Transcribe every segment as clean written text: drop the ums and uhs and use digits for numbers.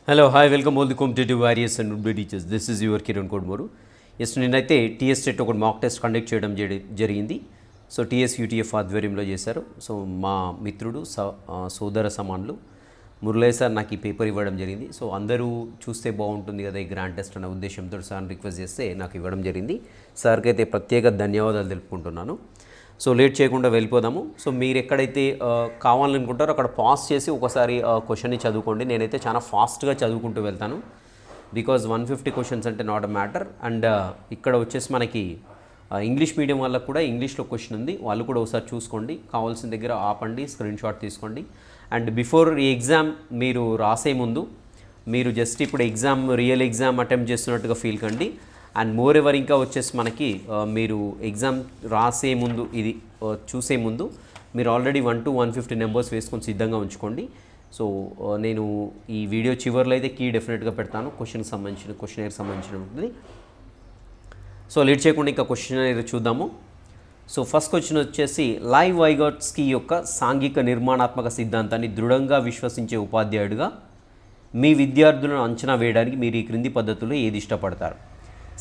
Hello, hi, welcome all the competitive warriors and would-be teachers. This is your Kiran Kodmoru. Yes, నేనైతే TS TET ఒక mock test conduct చేయడం జరిగింది. So TS UTF ఆధ్వర్యంలో చేశారు. So మా మిత్రుడు సోదర సమానులు మురళయ్య సార్ నాకు ఈ పేపర్ ఇవ్వడం జరిగింది. సో అందరూ చూస్తే బాగుంటుంది కదా ఈ గ్రాండ్ టెస్ట్ అనే ఉద్దేశంతో సార్ రిక్వెస్ట్ చేస్తే నాకు ఇవ్వడం జరిగింది. సార్కి అయితే ప్రత్యేక ధన్యవాదాలు తెలుపుకుంటున్నాను. సో లేట్ చేయకుండా వెళ్ళిపోదాము. సో మీరు ఎక్కడైతే కావాలనుకుంటారో అక్కడ పాజ్ చేసి ఒకసారి క్వశ్చన్ని చదువుకోండి. నేనైతే చాలా ఫాస్ట్గా చదువుకుంటూ వెళ్తాను బికాజ్ 150 క్వశ్చన్స్ అంటే నాట్ అ మ్యాటర్. అండ్ ఇక్కడ వచ్చేసి మనకి ఇంగ్లీష్ మీడియం వాళ్ళకు కూడా ఇంగ్లీష్లో క్వశ్చన్ ఉంది, వాళ్ళు కూడా ఒకసారి చూసుకోండి. కావాల్సిన దగ్గర ఆపండి, స్క్రీన్ షాట్ తీసుకోండి. అండ్ బిఫోర్ ఈ ఎగ్జామ్ మీరు రాసే ముందు మీరు జస్ట్ ఇప్పుడు రియల్ ఎగ్జామ్ అటెంప్ట్ చేస్తున్నట్టుగా ఫీల్ కండి. అండ్ మోర్ ఎవర్ ఇంకా వచ్చేసి మనకి మీరు ఎగ్జామ్ రాసే ముందు ఇది చూసే ముందు మీరు ఆల్రెడీ 1 to 150 నెంబర్స్ వేసుకొని సిద్ధంగా ఉంచుకోండి. సో నేను ఈ వీడియో చివరిలో అయితే కీ డెఫినెట్గా పెడతాను క్వశ్చన్కి సంబంధించిన ఉంటుంది. సో లేట్ చేయకుండా ఇంకా క్వశ్చన్ చూద్దాము. సో ఫస్ట్ క్వశ్చన్ వచ్చేసి లైవ్ వైగోట్స్కీ యొక్క సాంఘిక నిర్మాణాత్మక సిద్ధాంతాన్ని దృఢంగా విశ్వసించే ఉపాధ్యాయుడిగా మీ విద్యార్థులను అంచనా వేయడానికి మీరు ఈ క్రింది పద్ధతుల్లో ఏది ఇష్టపడతారు?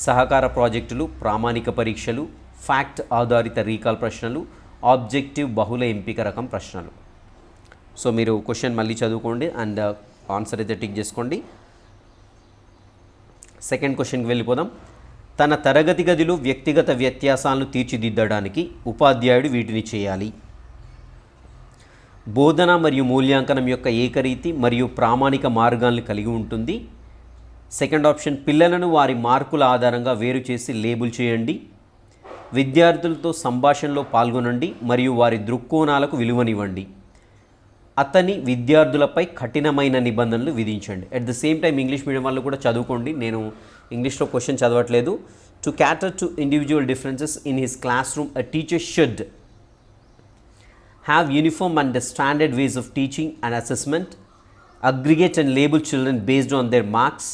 సహకార ప్రాజెక్టులు, ప్రామాణిక పరీక్షలు, ఫ్యాక్ట్ ఆధారిత రీకాల్ ప్రశ్నలు, ఆబ్జెక్టివ్ బహుళ ఎంపిక రకం ప్రశ్నలు. సో మీరు క్వశ్చన్ మళ్ళీ చదువుకోండి అండ్ ఆన్సర్ అయితే టిక్ చేసుకోండి. సెకండ్ క్వశ్చన్కి వెళ్ళిపోదాం. తన తరగతి గదిలో వ్యక్తిగత వ్యత్యాసాలను తీర్చిదిద్దడానికి ఉపాధ్యాయుడు వీటిని చేయాలి. బోధన మరియు మూల్యాంకనం యొక్క ఏకరీతి మరియు ప్రామాణిక మార్గాలను కలిగి ఉంటుంది. సెకండ్ ఆప్షన్ పిల్లలను వారి మార్కుల ఆధారంగా వేరు చేసి లేబుల్ చేయండి. విద్యార్థులతో సంభాషణలో పాల్గొనండి మరియు వారి దృక్కోణాలకు విలువనివ్వండి. అతని విద్యార్థులపై కఠినమైన నిబంధనలు విధించండి. At the same time English medium వాళ్ళు కూడా చదువుకోండి, నేను ఇంగ్లీష్లో క్వశ్చన్ చదవట్లేదు. To cater to individual differences in his classroom a teacher should have uniform and standard ways of teaching and assessment, aggregate and label children based on their marks,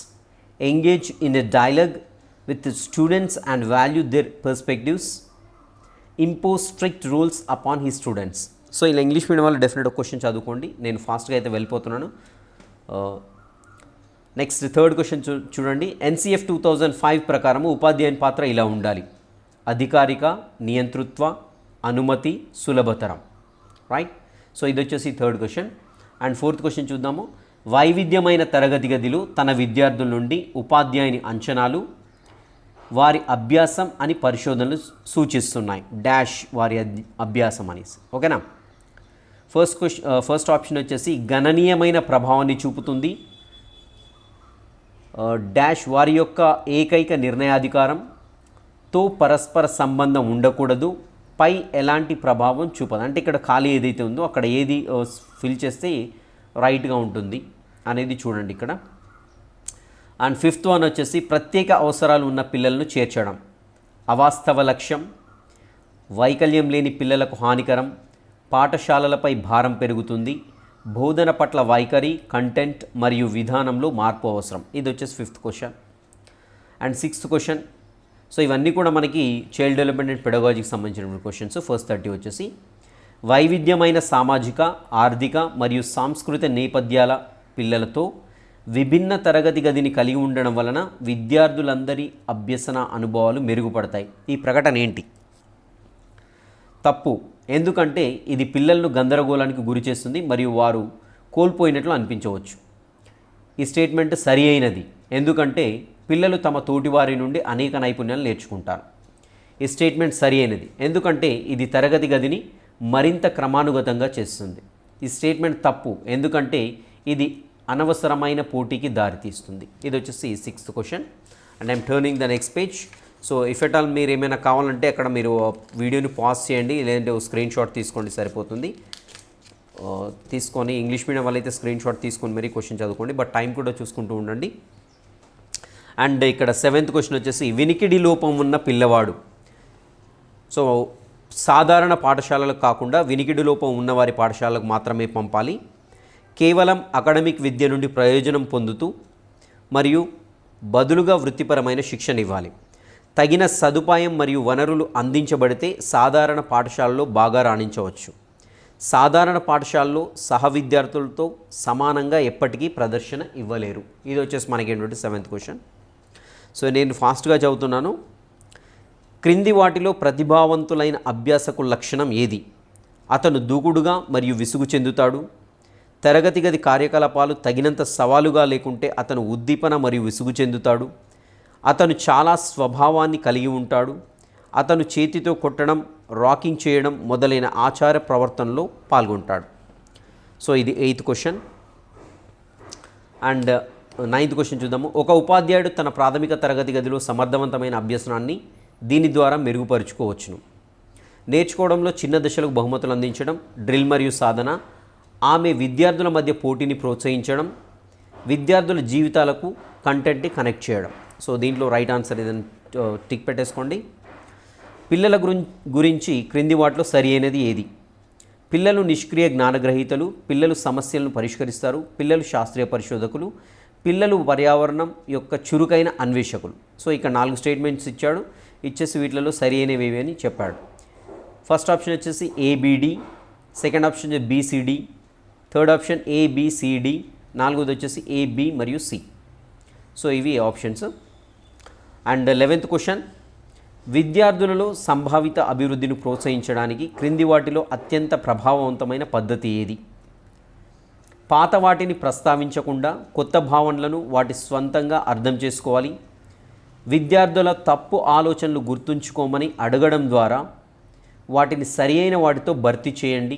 engage in a dialogue with the students and value their perspectives, impose strict rules upon his students. So ఇలా English medium వాళ్ళు definite question చదువుకోండి, నేను ఫాస్ట్గా అయితే వెళ్ళిపోతున్నాను. Next third question చూడండి. NCF 2005 ప్రకారం ఉపాధ్యాయుని పాత్ర ఇలా ఉండాలి: అధికారిక, నియంతృత్వ, అనుమతి, సులభతరం. రైట్. సో ఇది వచ్చేసి third question. And fourth question చూద్దాము. వైవిధ్యమైన తరగతి గదిలో తన విద్యార్థుల నుండి ఉపాధ్యాయుని అంచనాలు వారి అభ్యాసం అని పరిశోధనలు సూచిస్తున్నాయి. డాష్ వారి అభ్యాసం అనేసి. ఓకేనా. ఫస్ట్ ఆప్షన్ వచ్చేసి గణనీయమైన ప్రభావాన్ని చూపుతుంది. డాష్ వారి యొక్క ఏకైక నిర్ణయాధికారంతో పరస్పర సంబంధం ఉండకూడదు, పై ఎలాంటి ప్రభావం చూపదు. అంటే ఇక్కడ ఖాళీ ఏదైతే ఉందో అక్కడ ఏది ఫిల్ చేస్తే రైట్గా ఉంటుంది అనేది చూడండి ఇక్కడ. అండ్ ఫిఫ్త్ వన్ వచ్చేసి ప్రత్యేక అవసరాలు ఉన్న పిల్లలను చేర్చడం అవాస్తవ లక్ష్యం, వైకల్యం లేని పిల్లలకు హానికరం, పాఠశాలలపై భారం పెరుగుతుంది, బోధన పట్ల వైఖరి, కంటెంట్ మరియు విధానంలో మార్పు అవసరం. ఇది వచ్చేసి fifth question. And sixth question. So ఇవన్నీ కూడా మనకి చైల్డ్ డెవలప్మెంట్ అండ్ పెడగాలజీకి సంబంధించిన క్వశ్చన్స్. ఫస్ట్ 30 వచ్చేసి వైవిధ్యమైన సామాజిక, ఆర్థిక మరియు సాంస్కృతిక నేపథ్యాల పిల్లలతో విభిన్న తరగతి గదిని కలిగి ఉండడం వలన విద్యార్థులందరి అభ్యసన అనుభవాలు మెరుగుపడతాయి. ఈ ప్రకటన ఏంటి? తప్పు. ఎందుకంటే ఇది పిల్లలను గందరగోళానికి గురి చేస్తుంది మరియు వారు కోల్పోయినట్లు అనిపించవచ్చు. ఈ స్టేట్మెంట్ సరి అయినది, ఎందుకంటే పిల్లలు తమ తోటివారి నుండి అనేక నైపుణ్యాలు నేర్చుకుంటారు. ఈ స్టేట్మెంట్ సరి అయినది, ఎందుకంటే ఇది తరగతి గదిని మరింత క్రమానుగతంగా చేస్తుంది. ఈ స్టేట్మెంట్ తప్పు, ఎందుకంటే ఇది అనవసరమైన పోటీకి దారితీస్తుంది. ఇది వచ్చేసి sixth question. And I'm turning the next page. So if at all మీరు ఏమైనా కావాలంటే అక్కడ మీరు వీడియోని పాజ్ చేయండి, లేదంటే స్క్రీన్ షాట్ తీసుకోండి, సరిపోతుంది. తీసుకొని ఇంగ్లీష్ మీడియం వాళ్ళైతే స్క్రీన్ షాట్ తీసుకొని మరీ క్వశ్చన్ చదువుకోండి, బట్ టైం కూడా చూసుకుంటూ ఉండండి. అండ్ ఇక్కడ సెవెంత్ క్వశ్చన్ వచ్చేసి వినికిడి లోపం ఉన్న పిల్లవాడు. సో సాధారణ పాఠశాలలకు కాకుండా వినికిడి లోపం ఉన్నవారి పాఠశాలకు మాత్రమే పంపాలి. కేవలం అకాడమిక్ విద్య నుండి ప్రయోజనం పొందుతూ మరియు బదులుగా వృత్తిపరమైన శిక్షణ ఇవ్వాలి. తగిన సదుపాయం మరియు వనరులు అందించబడితే సాధారణ పాఠశాలలో బాగా రాణించవచ్చు. సాధారణ పాఠశాలలో సహ విద్యార్థులతో సమానంగా ఎప్పటికీ ప్రదర్శన ఇవ్వలేరు. ఇది వచ్చేసి మనకి ఏంటంటే 7th క్వశ్చన్. సో నేను ఫాస్ట్గా చదువుతున్నాను. క్రింది వాటిలో ప్రతిభావంతులైన అభ్యాసకుల లక్షణం ఏది? అతను దూకుడుగా మరియు విసుగు చెందుతాడు. తరగతి గది కార్యకలాపాలు తగినంత సవాలుగా లేకుంటే అతను ఉద్దీపన మరియు విసుగు చెందుతాడు. అతను చాలా స్వభావాన్ని కలిగి ఉంటాడు. అతను చేతితో కొట్టడం, రాకింగ్ చేయడం మొదలైన ఆచార ప్రవర్తనలో పాల్గొంటాడు. సో ఇది 8th question. And 9th question చూద్దాము. ఒక ఉపాధ్యాయుడు తన ప్రాథమిక తరగతి గదిలో సమర్థవంతమైన అభ్యసనాన్ని దీని ద్వారా మెరుగుపరుచుకోవచ్చును. నేర్చుకోవడంలో చిన్న దశలకు బహుమతులు అందించడం, డ్రిల్ మరియు సాధన, ఆమె విద్యార్థుల మధ్య పోటీని ప్రోత్సహించడం, విద్యార్థుల జీవితాలకు కంటెంట్ని కనెక్ట్ చేయడం. సో దీంట్లో రైట్ ఆన్సర్ ఏదైనా టిక్ పెట్టేసుకోండి. పిల్లల గురించి క్రింది వాటిలో సరి అయినది ఏది? పిల్లలు నిష్క్రియ జ్ఞానగ్రహీతలు, పిల్లలు సమస్యలను పరిష్కరిస్తారు, పిల్లలు శాస్త్రీయ పరిశోధకులు, పిల్లలు పర్యావరణం యొక్క చురుకైన అన్వేషకులు. సో ఇక్కడ 4 స్టేట్మెంట్స్ ఇచ్చాడు. ఇచ్చేసి వీటిలలో సరి అయినవి అని చెప్పాడు. ఫస్ట్ ఆప్షన్ వచ్చేసి ABD, second option BCD, third option ABCD, 4వది వచ్చేసి ఏబి మరియు సి. సో ఇవి ఆప్షన్స్. And 11th question. విద్యార్థులలో సంభావిత అభివృద్ధిని ప్రోత్సహించడానికి క్రింది వాటిలో అత్యంత ప్రభావవంతమైన పద్ధతి ఏది? పాత వాటిని ప్రస్తావించకుండా కొత్త భావనలను వాటి స్వంతంగా అర్థం చేసుకోవాలి. విద్యార్థుల తప్పు ఆలోచనలు గుర్తుంచుకోమని అడగడం ద్వారా వాటిని సరియైన వాటితో భర్తీ చేయండి.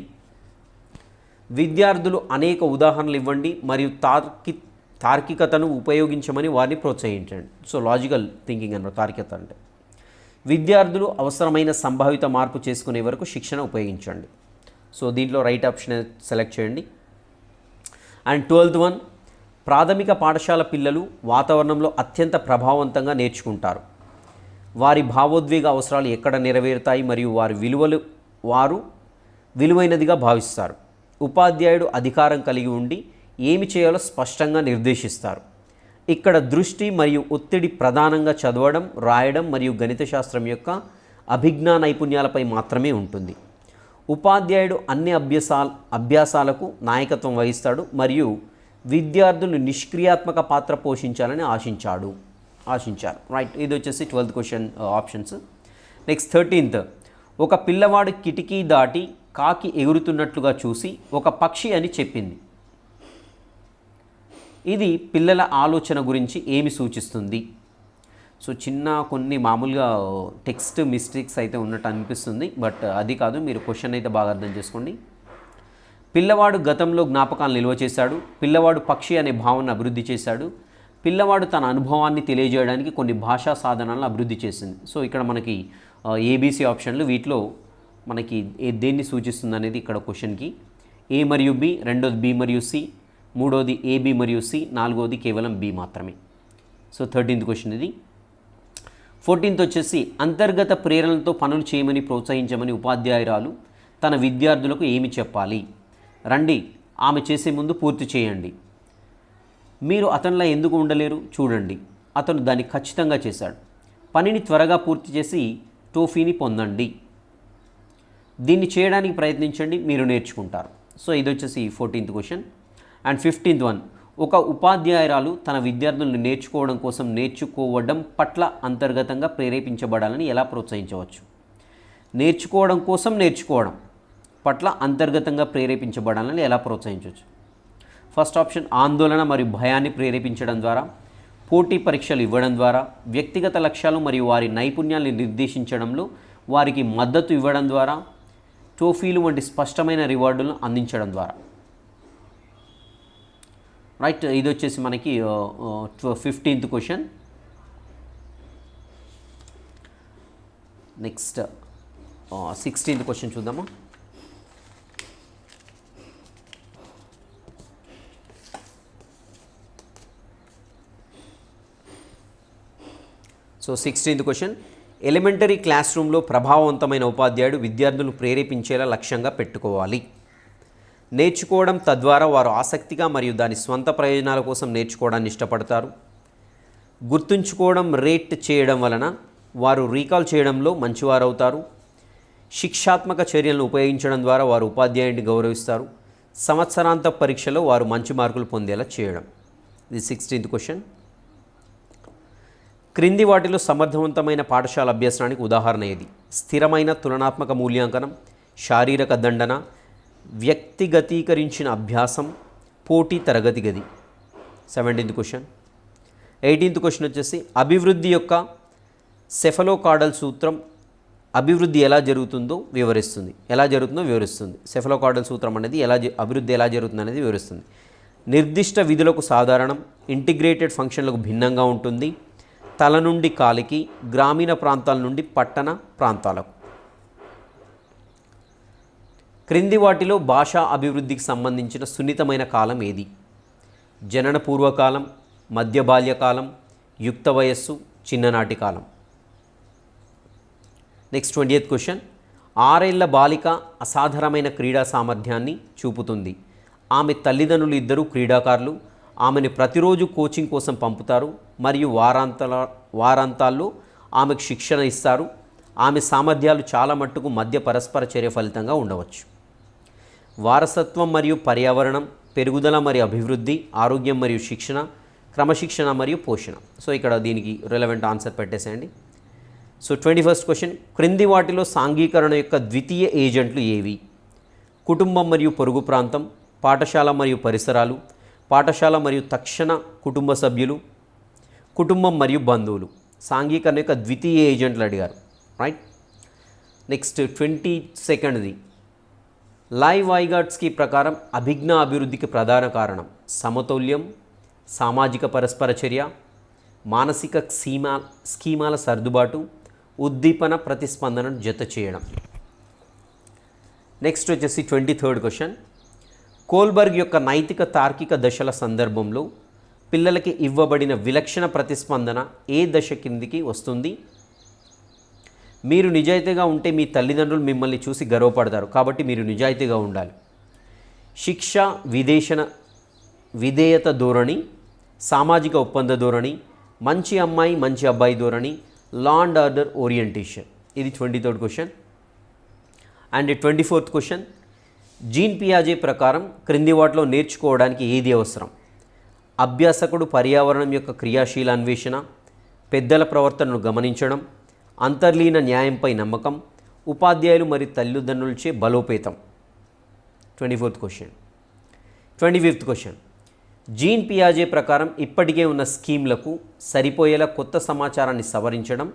విద్యార్థులు అనేక ఉదాహరణలు ఇవ్వండి మరియు తార్కికతను ఉపయోగించమని వారిని ప్రోత్సహించండి. సో లాజికల్ థింకింగ్ అన్నారు తార్కికత అంటే. విద్యార్థులు అవసరమైన సంభావిత మార్పు చేసుకునే వరకు శిక్షణ ఉపయోగించండి. సో దీంట్లో రైట్ ఆప్షన్ సెలెక్ట్ చేయండి. And 12th one. ప్రాథమిక పాఠశాల పిల్లలు వాతావరణంలో అత్యంత ప్రభావవంతంగా నేర్చుకుంటారు. వారి భావోద్వేగ అవసరాలు ఎక్కడ నెరవేరుతాయి మరియు వారు విలువైనదిగా భావిస్తారు. ఉపాధ్యాయుడు అధికారం కలిగి ఉండి ఏమి చేయాలో స్పష్టంగా నిర్దేశిస్తారు. ఇక్కడ దృష్టి మరియు ఒత్తిడి ప్రధానంగా చదవడం, రాయడం మరియు గణిత శాస్త్రం యొక్క అభిజ్ఞా నైపుణ్యాలపై మాత్రమే ఉంటుంది. ఉపాధ్యాయుడు అన్ని అభ్యాసాలకు నాయకత్వం వహిస్తాడు మరియు విద్యార్థులు నిష్క్రియాత్మక పాత్ర పోషించాలని ఆశించారు. రైట్, ఇది వచ్చేసి 12th question options. Next 13th. ఒక పిల్లవాడు కిటికీ దాటి కాకి ఎగురుతున్నట్లుగా చూసి ఒక పక్షి అని చెప్పింది. ఇది పిల్లల ఆలోచన గురించి ఏమి సూచిస్తుంది? సో కొన్ని మామూలుగా టెక్స్ట్ మిస్టేక్స్ అయితే ఉన్నట్టు అనిపిస్తుంది, బట్ అది కాదు. మీరు క్వశ్చన్ అయితే బాగా అర్థం చేసుకోండి. పిల్లవాడు గతంలో జ్ఞాపకాలు నిల్వ చేశాడు. పిల్లవాడు పక్షి అనే భావన అభివృద్ధి చేశాడు. పిల్లవాడు తన అనుభవాన్ని తెలియజేయడానికి కొన్ని భాషా సాధనాలను అభివృద్ధి చేసింది. సో ఇక్కడ మనకి ఏబీసీ ఆప్షన్లు, వీటిలో మనకి దేన్ని సూచిస్తుంది అనేది ఇక్కడ క్వశ్చన్కి. ఏ మరియు బి, రెండోది బి మరియు సి, మూడోది ఏబి మరియు సి, నాలుగోది కేవలం బి మాత్రమే. సో 13th క్వశ్చన్ ఇది. 14th వచ్చేసి అంతర్గత ప్రేరణలతో పనులు చేయమని ప్రోత్సహించమని ఉపాధ్యాయురాలు తన విద్యార్థులకు ఏమి చెప్పాలి? రండి, ఆమె చేసే ముందు పూర్తి చేయండి. మీరు అతనిలా ఎందుకు ఉండలేరు? చూడండి, అతను దాన్ని ఖచ్చితంగా చేశాడు. పనిని త్వరగా పూర్తి చేసి ట్రోఫీని పొందండి. దీన్ని చేయడానికి ప్రయత్నించండి, మీరు నేర్చుకుంటారు. సో ఇది వచ్చేసి 14th question. And 15th one. ఒక ఉపాధ్యాయురాలు తన విద్యార్థులను నేర్చుకోవడం పట్ల అంతర్గతంగా ప్రేరేపించబడాలని ఎలా ప్రోత్సహించవచ్చు? నేర్చుకోవడం పట్ల అంతర్గతంగా ప్రేరేపించబడాలని ఎలా ప్రోత్సహించవచ్చు? ఫస్ట్ ఆప్షన్ ఆందోళన మరియు భయాన్ని ప్రేరేపించడం ద్వారా, పోటీ పరీక్షలు ఇవ్వడం ద్వారా, వ్యక్తిగత లక్ష్యాలు మరియు వారి నైపుణ్యాన్ని నిర్దేశించడంలో వారికి మద్దతు ఇవ్వడం ద్వారా, ట్రోఫీలు వంటి స్పష్టమైన రివార్డులను అందించడం ద్వారా. రైట్, ఇది వచ్చేసి మనకి 15th question. Next 16th question చూద్దాము. So 16th question. Elementary class రూమ్లో ప్రభావవంతమైన ఉపాధ్యాయుడు విద్యార్థులను ప్రేరేపించేలా లక్ష్యంగా పెట్టుకోవాలి. నేర్చుకోవడం తద్వారా వారు ఆసక్తిగా మరియు దాని స్వంత ప్రయోజనాల కోసం నేర్చుకోవడాన్ని ఇష్టపడతారు. గుర్తుంచుకోవడం రేట్ చేయడం వలన వారు రీకాల్ చేయడంలో మంచివారవుతారు. శిక్షాత్మక చర్యలను ఉపయోగించడం ద్వారా వారు ఉపాధ్యాయుడిని గౌరవిస్తారు. సంవత్సరాంత పరీక్షలో వారు మంచి మార్కులు పొందేలా చేయడం. ఇది 16th క్వశ్చన్. క్రింది వాటిలో సమర్థవంతమైన పాఠశాల అభ్యసనానికి ఉదాహరణ ఏది? స్థిరమైన తులనాత్మక మూల్యాంకనం, శారీరక దండన, వ్యక్తిగతీకరించిన అభ్యాసం, పోటీ తరగతి గది. 17th question. 18th క్వశ్చన్ వచ్చేసి అభివృద్ధి యొక్క సెఫలోకార్డల్ సూత్రం అభివృద్ధి ఎలా జరుగుతుందో వివరిస్తుంది. సెఫలోకార్డల్ సూత్రం అనేది అభివృద్ధి ఎలా జరుగుతుంది అనేది వివరిస్తుంది. నిర్దిష్ట విధులకు సాధారణం, ఇంటిగ్రేటెడ్ ఫంక్షన్లకు భిన్నంగా ఉంటుంది, తల నుండి కాలికి, గ్రామీణ ప్రాంతాల నుండి పట్టణ ప్రాంతాలకు. క్రింది వాటిలో భాషా అభివృద్ధికి సంబంధించిన సున్నితమైన కాలం ఏది? జనన పూర్వకాలం, మధ్య బాల్యకాలం, యుక్త వయస్సు, చిన్ననాటి కాలం. Next 20th question. 6 ఏళ్ల బాలిక అసాధారణమైన క్రీడా సామర్థ్యాన్ని చూపుతుంది. ఆమె తల్లిదండ్రులు ఇద్దరు క్రీడాకారులు. ఆమెను ప్రతిరోజు కోచింగ్ కోసం పంపుతారు మరియు వారాంతాల్లో ఆమెకు శిక్షణ ఇస్తారు. ఆమె సామర్థ్యాలు చాలా మట్టుకు మధ్య పరస్పర చర్య ఫలితంగా ఉండవచ్చు. వారసత్వం మరియు పర్యావరణం, పెరుగుదల మరియు అభివృద్ధి, ఆరోగ్యం మరియు శిక్షణ, క్రమశిక్షణ మరియు పోషణ. సో ఇక్కడ దీనికి రిలవెంట్ ఆన్సర్ పెట్టేసేయండి. So 21st question. క్రింది వాటిలో సాంఘీకరణ యొక్క ద్వితీయ ఏజెంట్లు ఏవి? కుటుంబం మరియు పొరుగు ప్రాంతం, పాఠశాల మరియు పరిసరాలు, పాఠశాల మరియు తక్షణ కుటుంబ సభ్యులు, కుటుంబం మరియు బంధువులు. సాంఘీకరణ యొక్క ద్వితీయ ఏజెంట్లు అడిగారు. రైట్. Next 22nd. లైవ్ వైగాట్స్కి ప్రకారం అభిజ్ఞా అభివృద్ధికి ప్రధాన కారణం సమతౌల్యం, సామాజిక పరస్పర చర్య, మానసిక స్కీమాల సర్దుబాటు, ఉద్దీపన ప్రతిస్పందనను జత చేయడం. నెక్స్ట్ వచ్చేసి 23rd క్వశ్చన్. కోల్బర్గ్ యొక్క నైతిక తార్కిక దశల సందర్భంలో పిల్లలకి ఇవ్వబడిన విలక్షణ ప్రతిస్పందన ఏ దశ కిందికి వస్తుంది? మీరు నిజాయితీగా ఉంటే మీ తల్లిదండ్రులు మిమ్మల్ని చూసి గర్వపడతారు, కాబట్టి మీరు నిజాయితీగా ఉండాలి. శిక్ష, విధేయత ధోరణి, సామాజిక ఒప్పంద ధోరణి, మంచి అమ్మాయి మంచి అబ్బాయి ధోరణి, లా అండ్ ఆర్డర్ ఓరియంటేషన్. ఇది 23rd question. And 24th question. Jean పియాజే ప్రకారం క్రింది వాటిలో నేర్చుకోవడానికి ఏది అవసరం? అభ్యాసకుడు పర్యావరణం యొక్క క్రియాశీల అన్వేషణ, పెద్దల ప్రవర్తనను గమనించడం, అంతర్లీన న్యాయంపై నమ్మకం, ఉపాధ్యాయులు మరియు తల్లిదండ్రులచే బలోపేతం. 24th question. 25th question. Jean పియాజే ప్రకారం ఇప్పటికే ఉన్న స్కీమ్లకు సరిపోయేలా కొత్త సమాచారాన్ని సవరించడం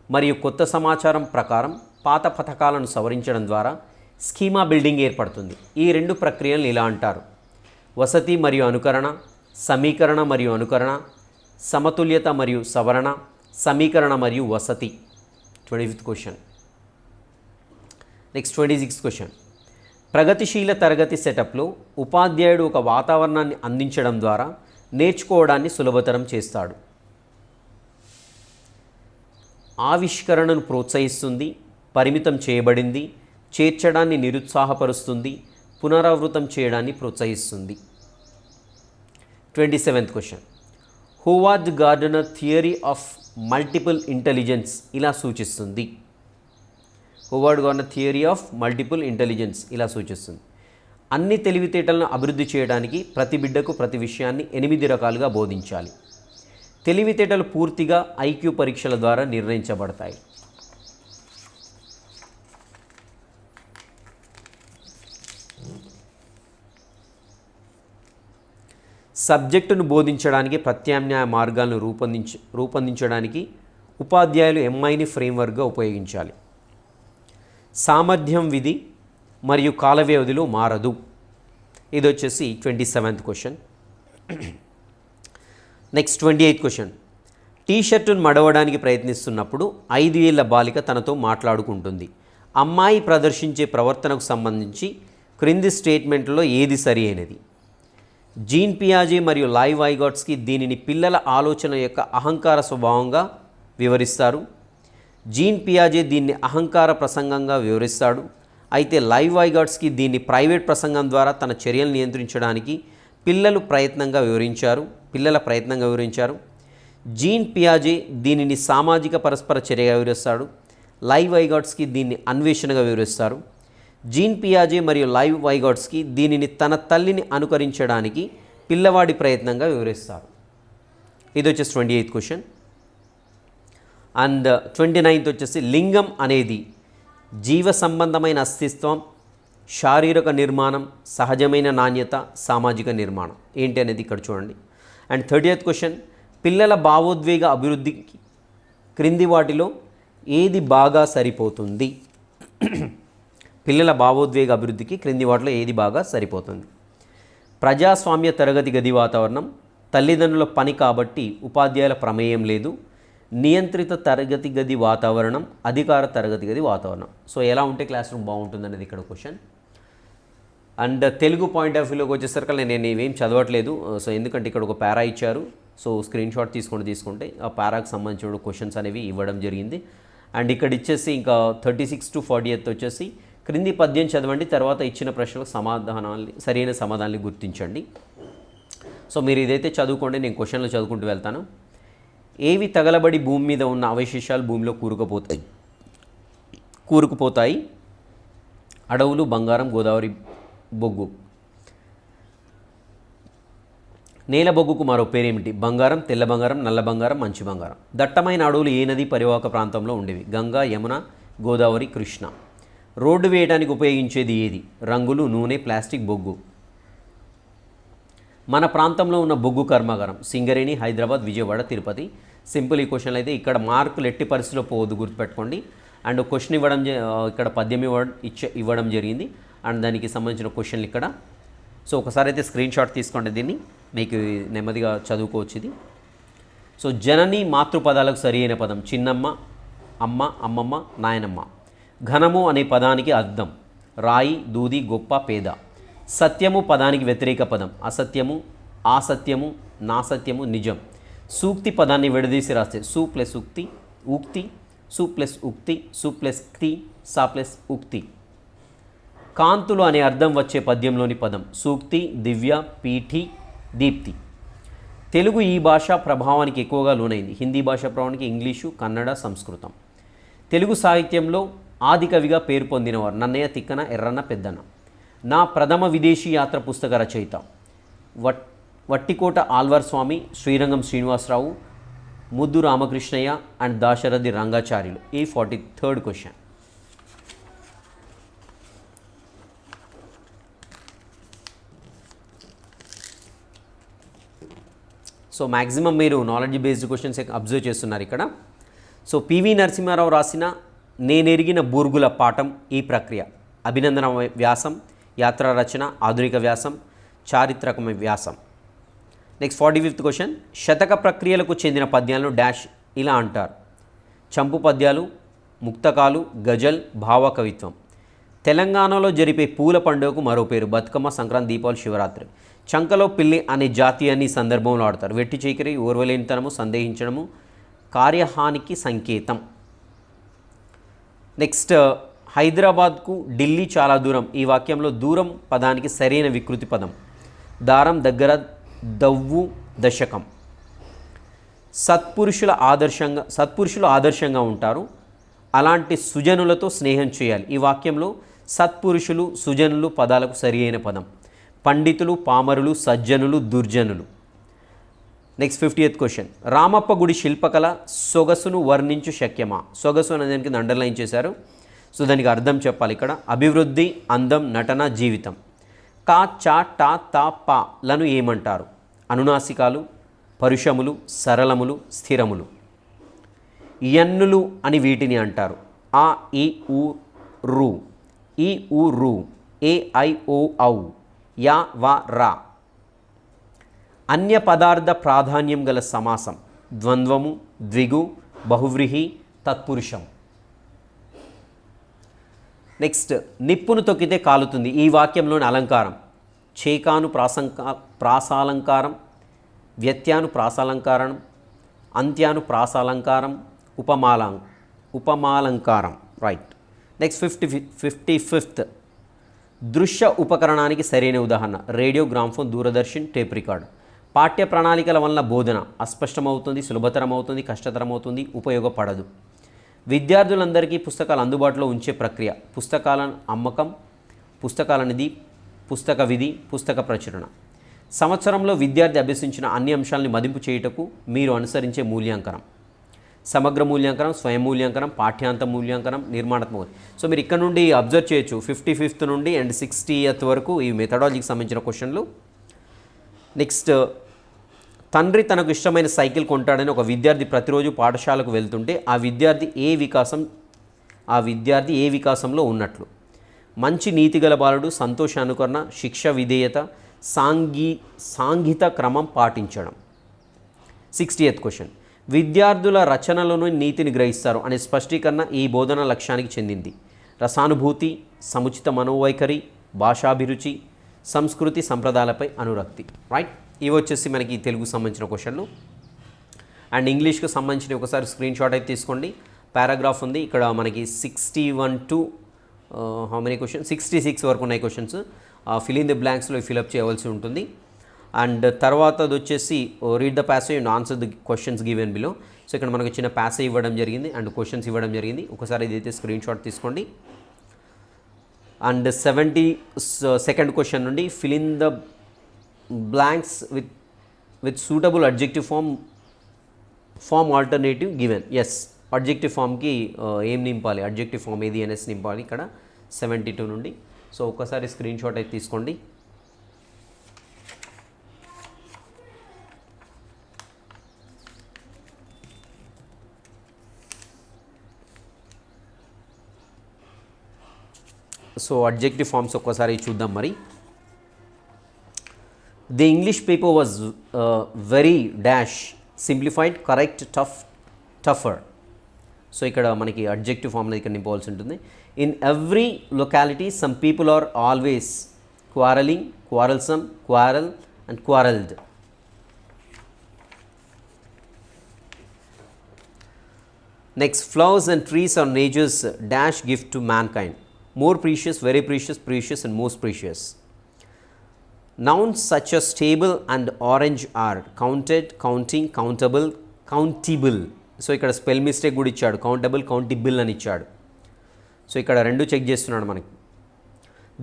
మరియు కొత్త సమాచారం ప్రకారం పాత పథకాలను సవరించడం ద్వారా స్కీమా బిల్డింగ్ ఏర్పడుతుంది. ఈ రెండు ప్రక్రియలను ఇలా అంటారు: వసతి మరియు అనుకరణ, సమీకరణ మరియు అనుకరణ, సమతుల్యత మరియు సవరణ, సమీకరణ మరియు వసతి. 25th question. Next 26th question. ప్రగతిశీల తరగతి సెటప్లో ఉపాధ్యాయుడు ఒక వాతావరణాన్ని అందించడం ద్వారా నేర్చుకోవడాన్ని సులభతరం చేస్తాడు. ఆవిష్కరణను ప్రోత్సహిస్తుంది, పరిమితం చేయబడింది, చేర్చడాన్ని నిరుత్సాహపరుస్తుంది, పునరావృతం చేయడాన్ని ప్రోత్సహిస్తుంది. 27th question. Howard Gardner theory of multiple intelligence ఇలా సూచిస్తుంది. Howard Gardner theory of multiple intelligence ఇలా సూచిస్తుంది. అన్ని తెలివితేటలను అభివృద్ధి చేయడానికి ప్రతి బిడ్డకు ప్రతి విషయాన్ని 8 రకాలుగా బోధించాలి. తెలివితేటలు పూర్తిగా ఐక్యూ పరీక్షల ద్వారా నిర్ణయించబడతాయి. సబ్జెక్టును బోధించడానికి ప్రత్యామ్నాయ మార్గాలను రూపొందించడానికి ఉపాధ్యాయులు ఎంఐని ఫ్రేమ్వర్క్గా ఉపయోగించాలి. సామర్థ్యం విధి మరియు కాల వ్యవధిలో మారదు. ఇది వచ్చేసి 27th question. Next 28th question. టీషర్టును మడవడానికి ప్రయత్నిస్తున్నప్పుడు 5 ఏళ్ల బాలిక తనతో మాట్లాడుకుంటుంది. అమ్మాయి ప్రదర్శించే ప్రవర్తనకు సంబంధించి క్రింది స్టేట్మెంట్లో ఏది సరి అయినది? జీన్ పియాజే మరియు లైవ్ వైగాట్స్కి దీనిని పిల్లల ఆలోచన యొక్క అహంకార స్వభావంగా వివరిస్తారు. జీన్ పియాజే దీన్ని అహంకార ప్రసంగంగా వివరిస్తాడు. అయితే లైవ్ వైగాట్స్కి దీన్ని ప్రైవేట్ ప్రసంగం ద్వారా తన చర్యలు నియంత్రించడానికి పిల్లల ప్రయత్నంగా వివరించారు. జీన్ పియాజే దీనిని సామాజిక పరస్పర చర్యగా వివరిస్తాడు. లైవ్ వైగాట్స్కి దీన్ని అన్వేషణగా వివరిస్తారు. జీన్ పియాజే మరియు లైవ్ వైగాట్స్కి దీనిని తన తల్లిని అనుకరించడానికి పిల్లవాడి ప్రయత్నంగా వివరిస్తారు. ఇది వచ్చేసి 28th క్వశ్చన్. అండ్ 29th వచ్చేసి లింగం అనేది జీవ సంబంధమైన అస్తిత్వం, శారీరక నిర్మాణం, సహజమైన నాణ్యత, సామాజిక నిర్మాణం ఏంటి అనేది ఇక్కడ చూడండి. అండ్ 30th క్వశ్చన్, పిల్లల భావోద్వేగ అభివృద్ధికి క్రింది వాటిలో ఏది బాగా సరిపోతుంది? పిల్లల భావోద్వేగ అభివృద్ధికి క్రింది వాటిలో ఏది బాగా సరిపోతుంది? ప్రజాస్వామ్య తరగతి గది వాతావరణం, తల్లిదండ్రుల పని కాబట్టి ఉపాధ్యాయుల ప్రమేయం లేదు, నియంత్రిత తరగతి గది వాతావరణం, అధికార తరగతి గది వాతావరణం. సో ఎలా ఉంటే క్లాస్ రూమ్ బాగుంటుంది అనేది ఇక్కడ question. And Telugu point of వ్యూలోకి వచ్చేసరికి నేను ఇవేం చదవట్లేదు. సో ఎందుకంటే ఇక్కడ ఒక పారా ఇచ్చారు. సో స్క్రీన్ షాట్ తీసుకుంటే ఆ పారాకు సంబంధించిన క్వశ్చన్స్ అనేవి ఇవ్వడం జరిగింది. అండ్ ఇక్కడ ఇచ్చేసి ఇంకా 36 to 48 వచ్చేసి క్రింది పద్యం చదవండి, తర్వాత ఇచ్చిన ప్రశ్నలకు సరైన సమాధానాన్ని గుర్తించండి. సో మీరు ఇదైతే చదువుకోండి, నేను క్వశ్చన్లు చదువుకుంటూ వెళ్తాను. ఏవి తగలబడి భూమి మీద ఉన్న అవశేషాలు భూమిలో కూరుకుపోతాయి? అడవులు, బంగారం, గోదావరి బొగ్గు. నేల బొగ్గుకు మరో పేరేమిటి? బంగారం, తెల్ల బంగారం, నల్ల బంగారం, మంచి బంగారం. దట్టమైన అడవులు ఏ నది పరివాహక ప్రాంతంలో ఉండేవి? గంగా, యమున, గోదావరి, కృష్ణ. రోడ్డు వేయడానికి ఉపయోగించేది ఏది? రంగులు, నూనె, ప్లాస్టిక్, బొగ్గు. మన ప్రాంతంలో ఉన్న బొగ్గు కర్మాగారం సింగరేణి, హైదరాబాద్, విజయవాడ, తిరుపతి. సింపుల్ ఈ క్వశ్చన్లు అయితే ఇక్కడ మార్కులు ఎట్టి పరిస్థితిలో పోవద్దు, గుర్తుపెట్టుకోండి. అండ్ క్వశ్చన్ ఇక్కడ పద్యం ఇవ్వడం జరిగింది. అండ్ దానికి సంబంధించిన క్వశ్చన్లు ఇక్కడ. సో ఒకసారి అయితే స్క్రీన్ షాట్ తీసుకోండి, దీన్ని మీకు నెమ్మదిగా చదువుకోవచ్చు ఇది. సో జనని మాతృపదాలకు సరి అయిన పదం చిన్నమ్మ, అమ్మ, అమ్మమ్మ, నాయనమ్మ. ఘనము అనే పదానికి అర్థం రాయి, దూది, గొప్ప, పేద. సత్యము పదానికి వ్యతిరేక పదం అసత్యము, ఆసత్యము, నాసత్యము, నిజం. సూక్తి పదాన్ని విడదీసి రాస్తే సు ప్లస్ ఉక్తి, ఉక్తి, సు ప్లస్ ఉక్తి, సు ప్లస్ క్తి, సా ప్లస్ ఉక్తి. కాంతులు అనే అర్థం వచ్చే పద్యంలోని పదం సూక్తి, దివ్య, పీఠి, దీప్తి. తెలుగు ఈ భాష ప్రభావానికి ఎక్కువగా లోనైంది. హిందీ భాష ప్రభావానికి ఇంగ్లీషు, కన్నడ, సంస్కృతం. తెలుగు సాహిత్యంలో ఆది కవిగా పేరు పొందినవారు నన్నయ్య, తిక్కన, ఎర్రన్న, పెద్దన్న. నా ప్రథమ విదేశీ యాత్ర పుస్తక రచయిత వట్టికోట ఆల్వార్ స్వామి, శ్రీరంగం శ్రీనివాసరావు, ముద్దు రామకృష్ణయ్య అండ్ దాశరథి రంగాచార్యులు. ఈ 43rd క్వశ్చన్. సో మ్యాక్సిమం మీరు నాలెడ్జ్ బేస్డ్ క్వశ్చన్స్ అబ్జర్వ్ చేస్తున్నారు ఇక్కడ. సో పివి నరసింహారావు రాసిన నేనెరిగిన బూర్గుల పాఠం ఈ ప్రక్రియ. అభినందన వ్యాసం, యాత్రా రచన, ఆధునిక వ్యాసం, చారిత్రకమ వ్యాసం. Next 45th question. శతక ప్రక్రియలకు చెందిన పద్యాలను డాష్ ఇలా అంటారు. చంపు పద్యాలు, ముక్తకాలు, గజల్, భావకవిత్వం. తెలంగాణలో జరిపే పూల పండుగకు మరో పేరు బతుకమ్మ, సంక్రాంతి, దీపావళి, శివరాత్రి. చంకలో పిల్లి అనే జాతీయాన్ని ఈ సందర్భంలో ఆడతారు. వెట్టి చీకరి, ఓర్వలేనితనము, సందేహించడము, కార్యహానికి సంకేతం. నెక్స్ట్ హైదరాబాద్కు ఢిల్లీ చాలా దూరం. ఈ వాక్యంలో దూరం పదానికి సరైన వికృతి పదం దారం, దగ్గర, దవ్వు, దశకం. సత్పురుషులు ఆదర్శంగా ఉంటారు. అలాంటి సుజనులతో స్నేహం చేయాలి. ఈ వాక్యంలో సత్పురుషులు, సుజనులు పదాలకు సరి అయిన పదం పండితులు, పామరులు, సజ్జనులు, దుర్జనులు. Next 50th question. రామప్ప గుడి శిల్పకళ సొగసును వర్ణించు శక్యమా? సొగసు అనే దానికి అండర్లైన్ చేశారు. సో దానికి అర్థం చెప్పాలి ఇక్కడ. అభివృద్ధి, అందం, నటన, జీవితం. కా, చా, టా, తా, పా లను ఏమంటారు? అనునాసికాలు, పరుషములు, సరళములు, స్థిరములు. యన్నులు అని వీటిని అంటారు. ఆ, ఈ, ఊ, రు. ఈ, ఊ, రు. ఏ, ఐ, ఓ, ఔ. యా, వా, రా. అన్య పదార్థ ప్రాధాన్యం గల సమాసం ద్వంద్వము, ద్విగు, బహువ్రీహి, తత్పురుషం. నెక్స్ట్ నిప్పును తొక్కితే కాలుతుంది. ఈ వాక్యంలోని అలంకారం చేకాను ప్రాసాలంకారం, వ్యత్యాను ప్రాసాలంకారం, అంత్యాను ప్రాసాలంకారం, ఉపమాలంకారం. రైట్. Next 55th. దృశ్య ఉపకరణానికి సరైన ఉదాహరణ radio, gramophone, Doordarshan, tape record. పాఠ్య ప్రణాళికల వలన బోధన అస్పష్టమవుతుంది, సులభతరం అవుతుంది, కష్టతరం అవుతుంది, ఉపయోగపడదు. విద్యార్థులందరికీ పుస్తకాలు అందుబాటులో ఉంచే ప్రక్రియ పుస్తకాల అమ్మకం, పుస్తకాల నిధి, పుస్తక విధి, పుస్తక ప్రచురణ. సంవత్సరంలో విద్యార్థి అభ్యసించిన అన్ని అంశాలని మదింపు చేయుటకు మీరు అనుసరించే మూల్యాంకనం సమగ్ర మూల్యాంకనం, స్వయం మూల్యాంకనం, పాఠ్యాంత మూల్యాంకనం, నిర్మాణాత్మక. సో మీరు ఇక్కడ నుండి అబ్జర్వ్ చేయొచ్చు 55th నుండి అండ్ 60th వరకు ఈ మెథడాలజీకి సంబంధించిన క్వశ్చన్లు. నెక్స్ట్, తండ్రి తనకు ఇష్టమైన సైకిల్ కొంటాడని ఒక విద్యార్థి ప్రతిరోజు పాఠశాలకు వెళ్తుంటే ఆ విద్యార్థి ఏ వికాసంలో ఉన్నట్లు. మంచి నీతిగల బాలుడు సంతోష అనుకరణ, శిక్ష విధేయత, సాంఘిక క్రమం పాటించడం. 60th క్వశ్చన్, విద్యార్థుల రచనలను నీతిని గ్రహిస్తారు అనే స్పష్టీకరణ ఈ బోధన లక్ష్యానికి చెందింది. రసానుభూతి, సముచిత మనోవైఖరి, భాషాభిరుచి, సంస్కృతి సంప్రదాయాలపై అనురక్తి. రైట్, ఇవి వచ్చేసి మనకి తెలుగుకు సంబంధించిన క్వశ్చన్లు. అండ్ ఇంగ్లీష్కి సంబంధించిన ఒకసారి స్క్రీన్ షాట్ అయితే తీసుకోండి. పారాగ్రాఫ్ ఉంది ఇక్కడ మనకి 61 to హౌ మెనీ క్వశ్చన్ 66 వరకు ఉన్నాయి క్వశ్చన్స్. ఫిల్ ఇన్ ది బ్లాంక్స్లో ఫిల్అప్ చేయవలసి ఉంటుంది. అండ్ తర్వాత అది వచ్చేసి read the passage and answer the questions given below. So ఇక్కడ మనకు చిన్న ప్యాసేజ్ ఇవ్వడం జరిగింది అండ్ క్వశ్చన్స్ ఇవ్వడం జరిగింది. ఒకసారి ఇదైతే స్క్రీన్ షాట్ తీసుకోండి. అండ్ 72nd క్వశ్చన్ నుండి fill in the blanks with suitable adjective form alternative given. Yes, adjective ఫామ్కి ఏం నింపాలి, అడ్జెక్టివ్ ఫామ్ ఏది అనేసి నింపాలి ఇక్కడ 72 నుండి. సో ఒకసారి స్క్రీన్ షాట్ అయితే తీసుకోండి. సో అడ్జెక్టివ్ ఫామ్స్ ఒక్కసారి చూద్దాం మరి. The English paper was very dash simplified, correct, tougher. So ఇక్కడ మనకి అడ్జెక్టివ్ ఫామ్లో ఇక్కడ నింపవలసి ఉంటుంది. In every locality some people are always quarrelling, quarrelsome, quarrel and quarrelled. Next, flowers and trees are nature's dash gift to mankind. More precious, very precious, precious and most precious. Nouns such as table and orange are counted, counting, countable, countable. So ఇక్కడ spell mistake కూడా ఇచ్చాడు, countable, కౌంటిబుల్ అని ఇచ్చాడు. So ఇక్కడ రెండు check చేస్తున్నాడు మనకి.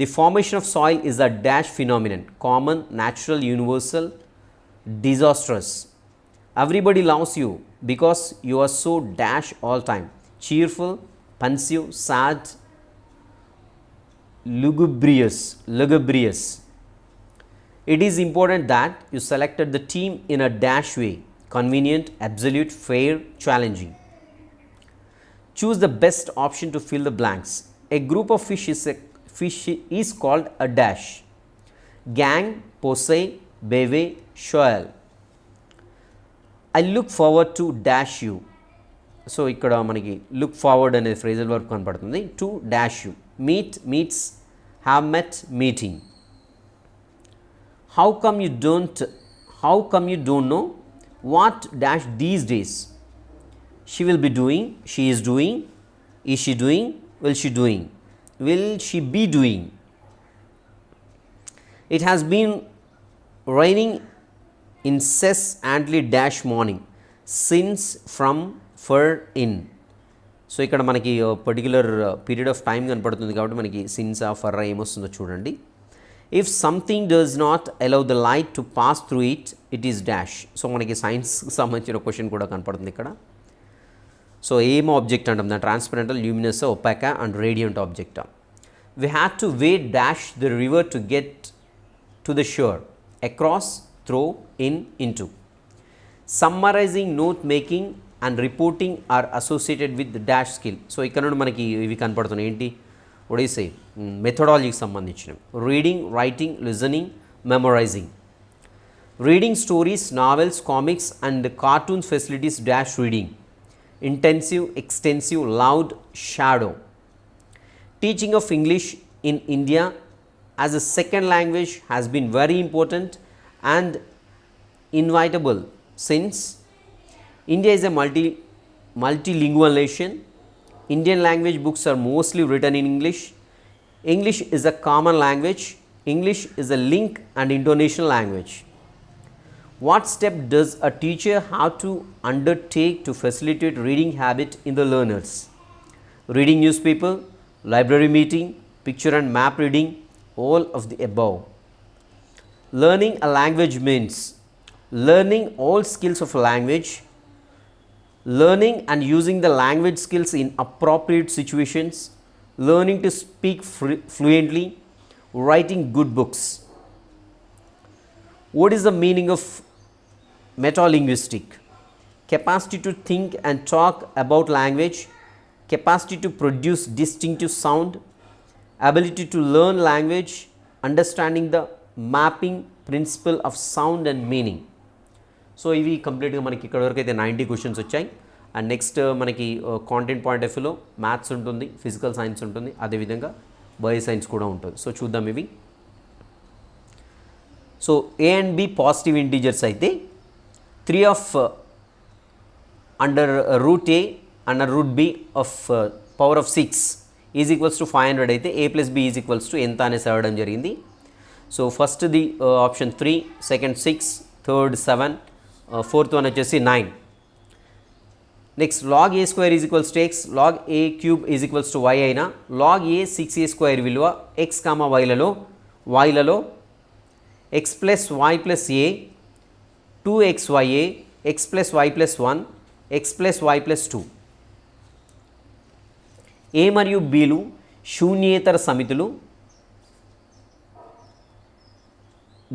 The formation of soil is a dash phenomenon, common, natural, universal, disastrous. Everybody loves you because you are so dash all time, cheerful, pensive, sad, lugubrious. It is important that you selected the team in a dash way, convenient, absolute, fair, challenging. Choose the best option to fill the blanks. A group of fish is called a dash. Gang, posse, beve, shoal. I look forward to dash you. So ఇక్కడ మనకి look forward అనే phrasal verb కనపడుతుంది. To dash you, meet, meets, have met, meeting. How come you don't know what dash these days. She will be doing, she is doing, is she doing, will she doing, will she be doing. It has been raining incessantly dash morning, since, from, for, in. So ఇక్కడ మనకి particular period of time కనపడుతుంది కాబట్టి మనకి since for ఏమొస్తుందో చూడండి. If something does not allow the light to pass through it is dash. So మనకి సైన్స్కి సంబంధించిన question కూడా కనపడుతుంది ఇక్కడ. సో ఏం ఆబ్జెక్ట్ అంటాం దాని, ట్రాన్స్పరెంటల్, luminous, opaque and radiant object. We had to wade dash the river to get to the shore, across, throw, in, into. Summarizing, note making and reporting are associated with the dash skill. So ఇక్కడ నుండి మనకి ఇవి కనపడుతున్నాయి ఏంటి, ఒడిసే మెథడాలజీకి సంబంధించినవి. Reading, writing, listening, memorising. Reading stories, novels, comics and cartoons facilities dash reading. Intensive, extensive, loud, shadow. Teaching of English in India as a second language has been very important and inevitable since India is a multilingual nation. Indian language books are mostly written in English. English is a common language. English is a link and intonation language. What step does a teacher have to undertake to facilitate reading habit in the learners? reading newspaper, library meeting, picture and map reading, all of the above. Learning a language means learning all skills of a language, learning and using the language skills in appropriate situations, learning to speak fluently, writing good books. What is the meaning of metalinguistic? Capacity to think and talk about language, capacity to produce distinctive sound, ability to learn language, understanding the mapping principle of sound and meaning. So ఇవి కంప్లీట్గా మనకి ఇక్కడ వరకు అయితే 90 questions వచ్చాయి. And next మనకి content point of వ్యూలో maths ఉంటుంది, ఫిజికల్ సైన్స్ ఉంటుంది, అదేవిధంగా బయో సైన్స్ కూడా ఉంటుంది. సో చూద్దాం ఇవి. So A and B positive integers అయితే 3 of under root A under root B of power of 6 is equals to 500 అయితే A plus B is equals to ఎంత అనేసి అడగడం జరిగింది. So first the option 3, second 6, third 7, fourth one వచ్చేసి 9. Next log A square is equals to X, log A cube is equals to Y అయినా log A 6a square విలువ X comma వైలలో X plus Y plus A 2xya X plus Y plus 1 X plus Y plus 2. A మరియు బిలు శూన్యేతర సమితులు.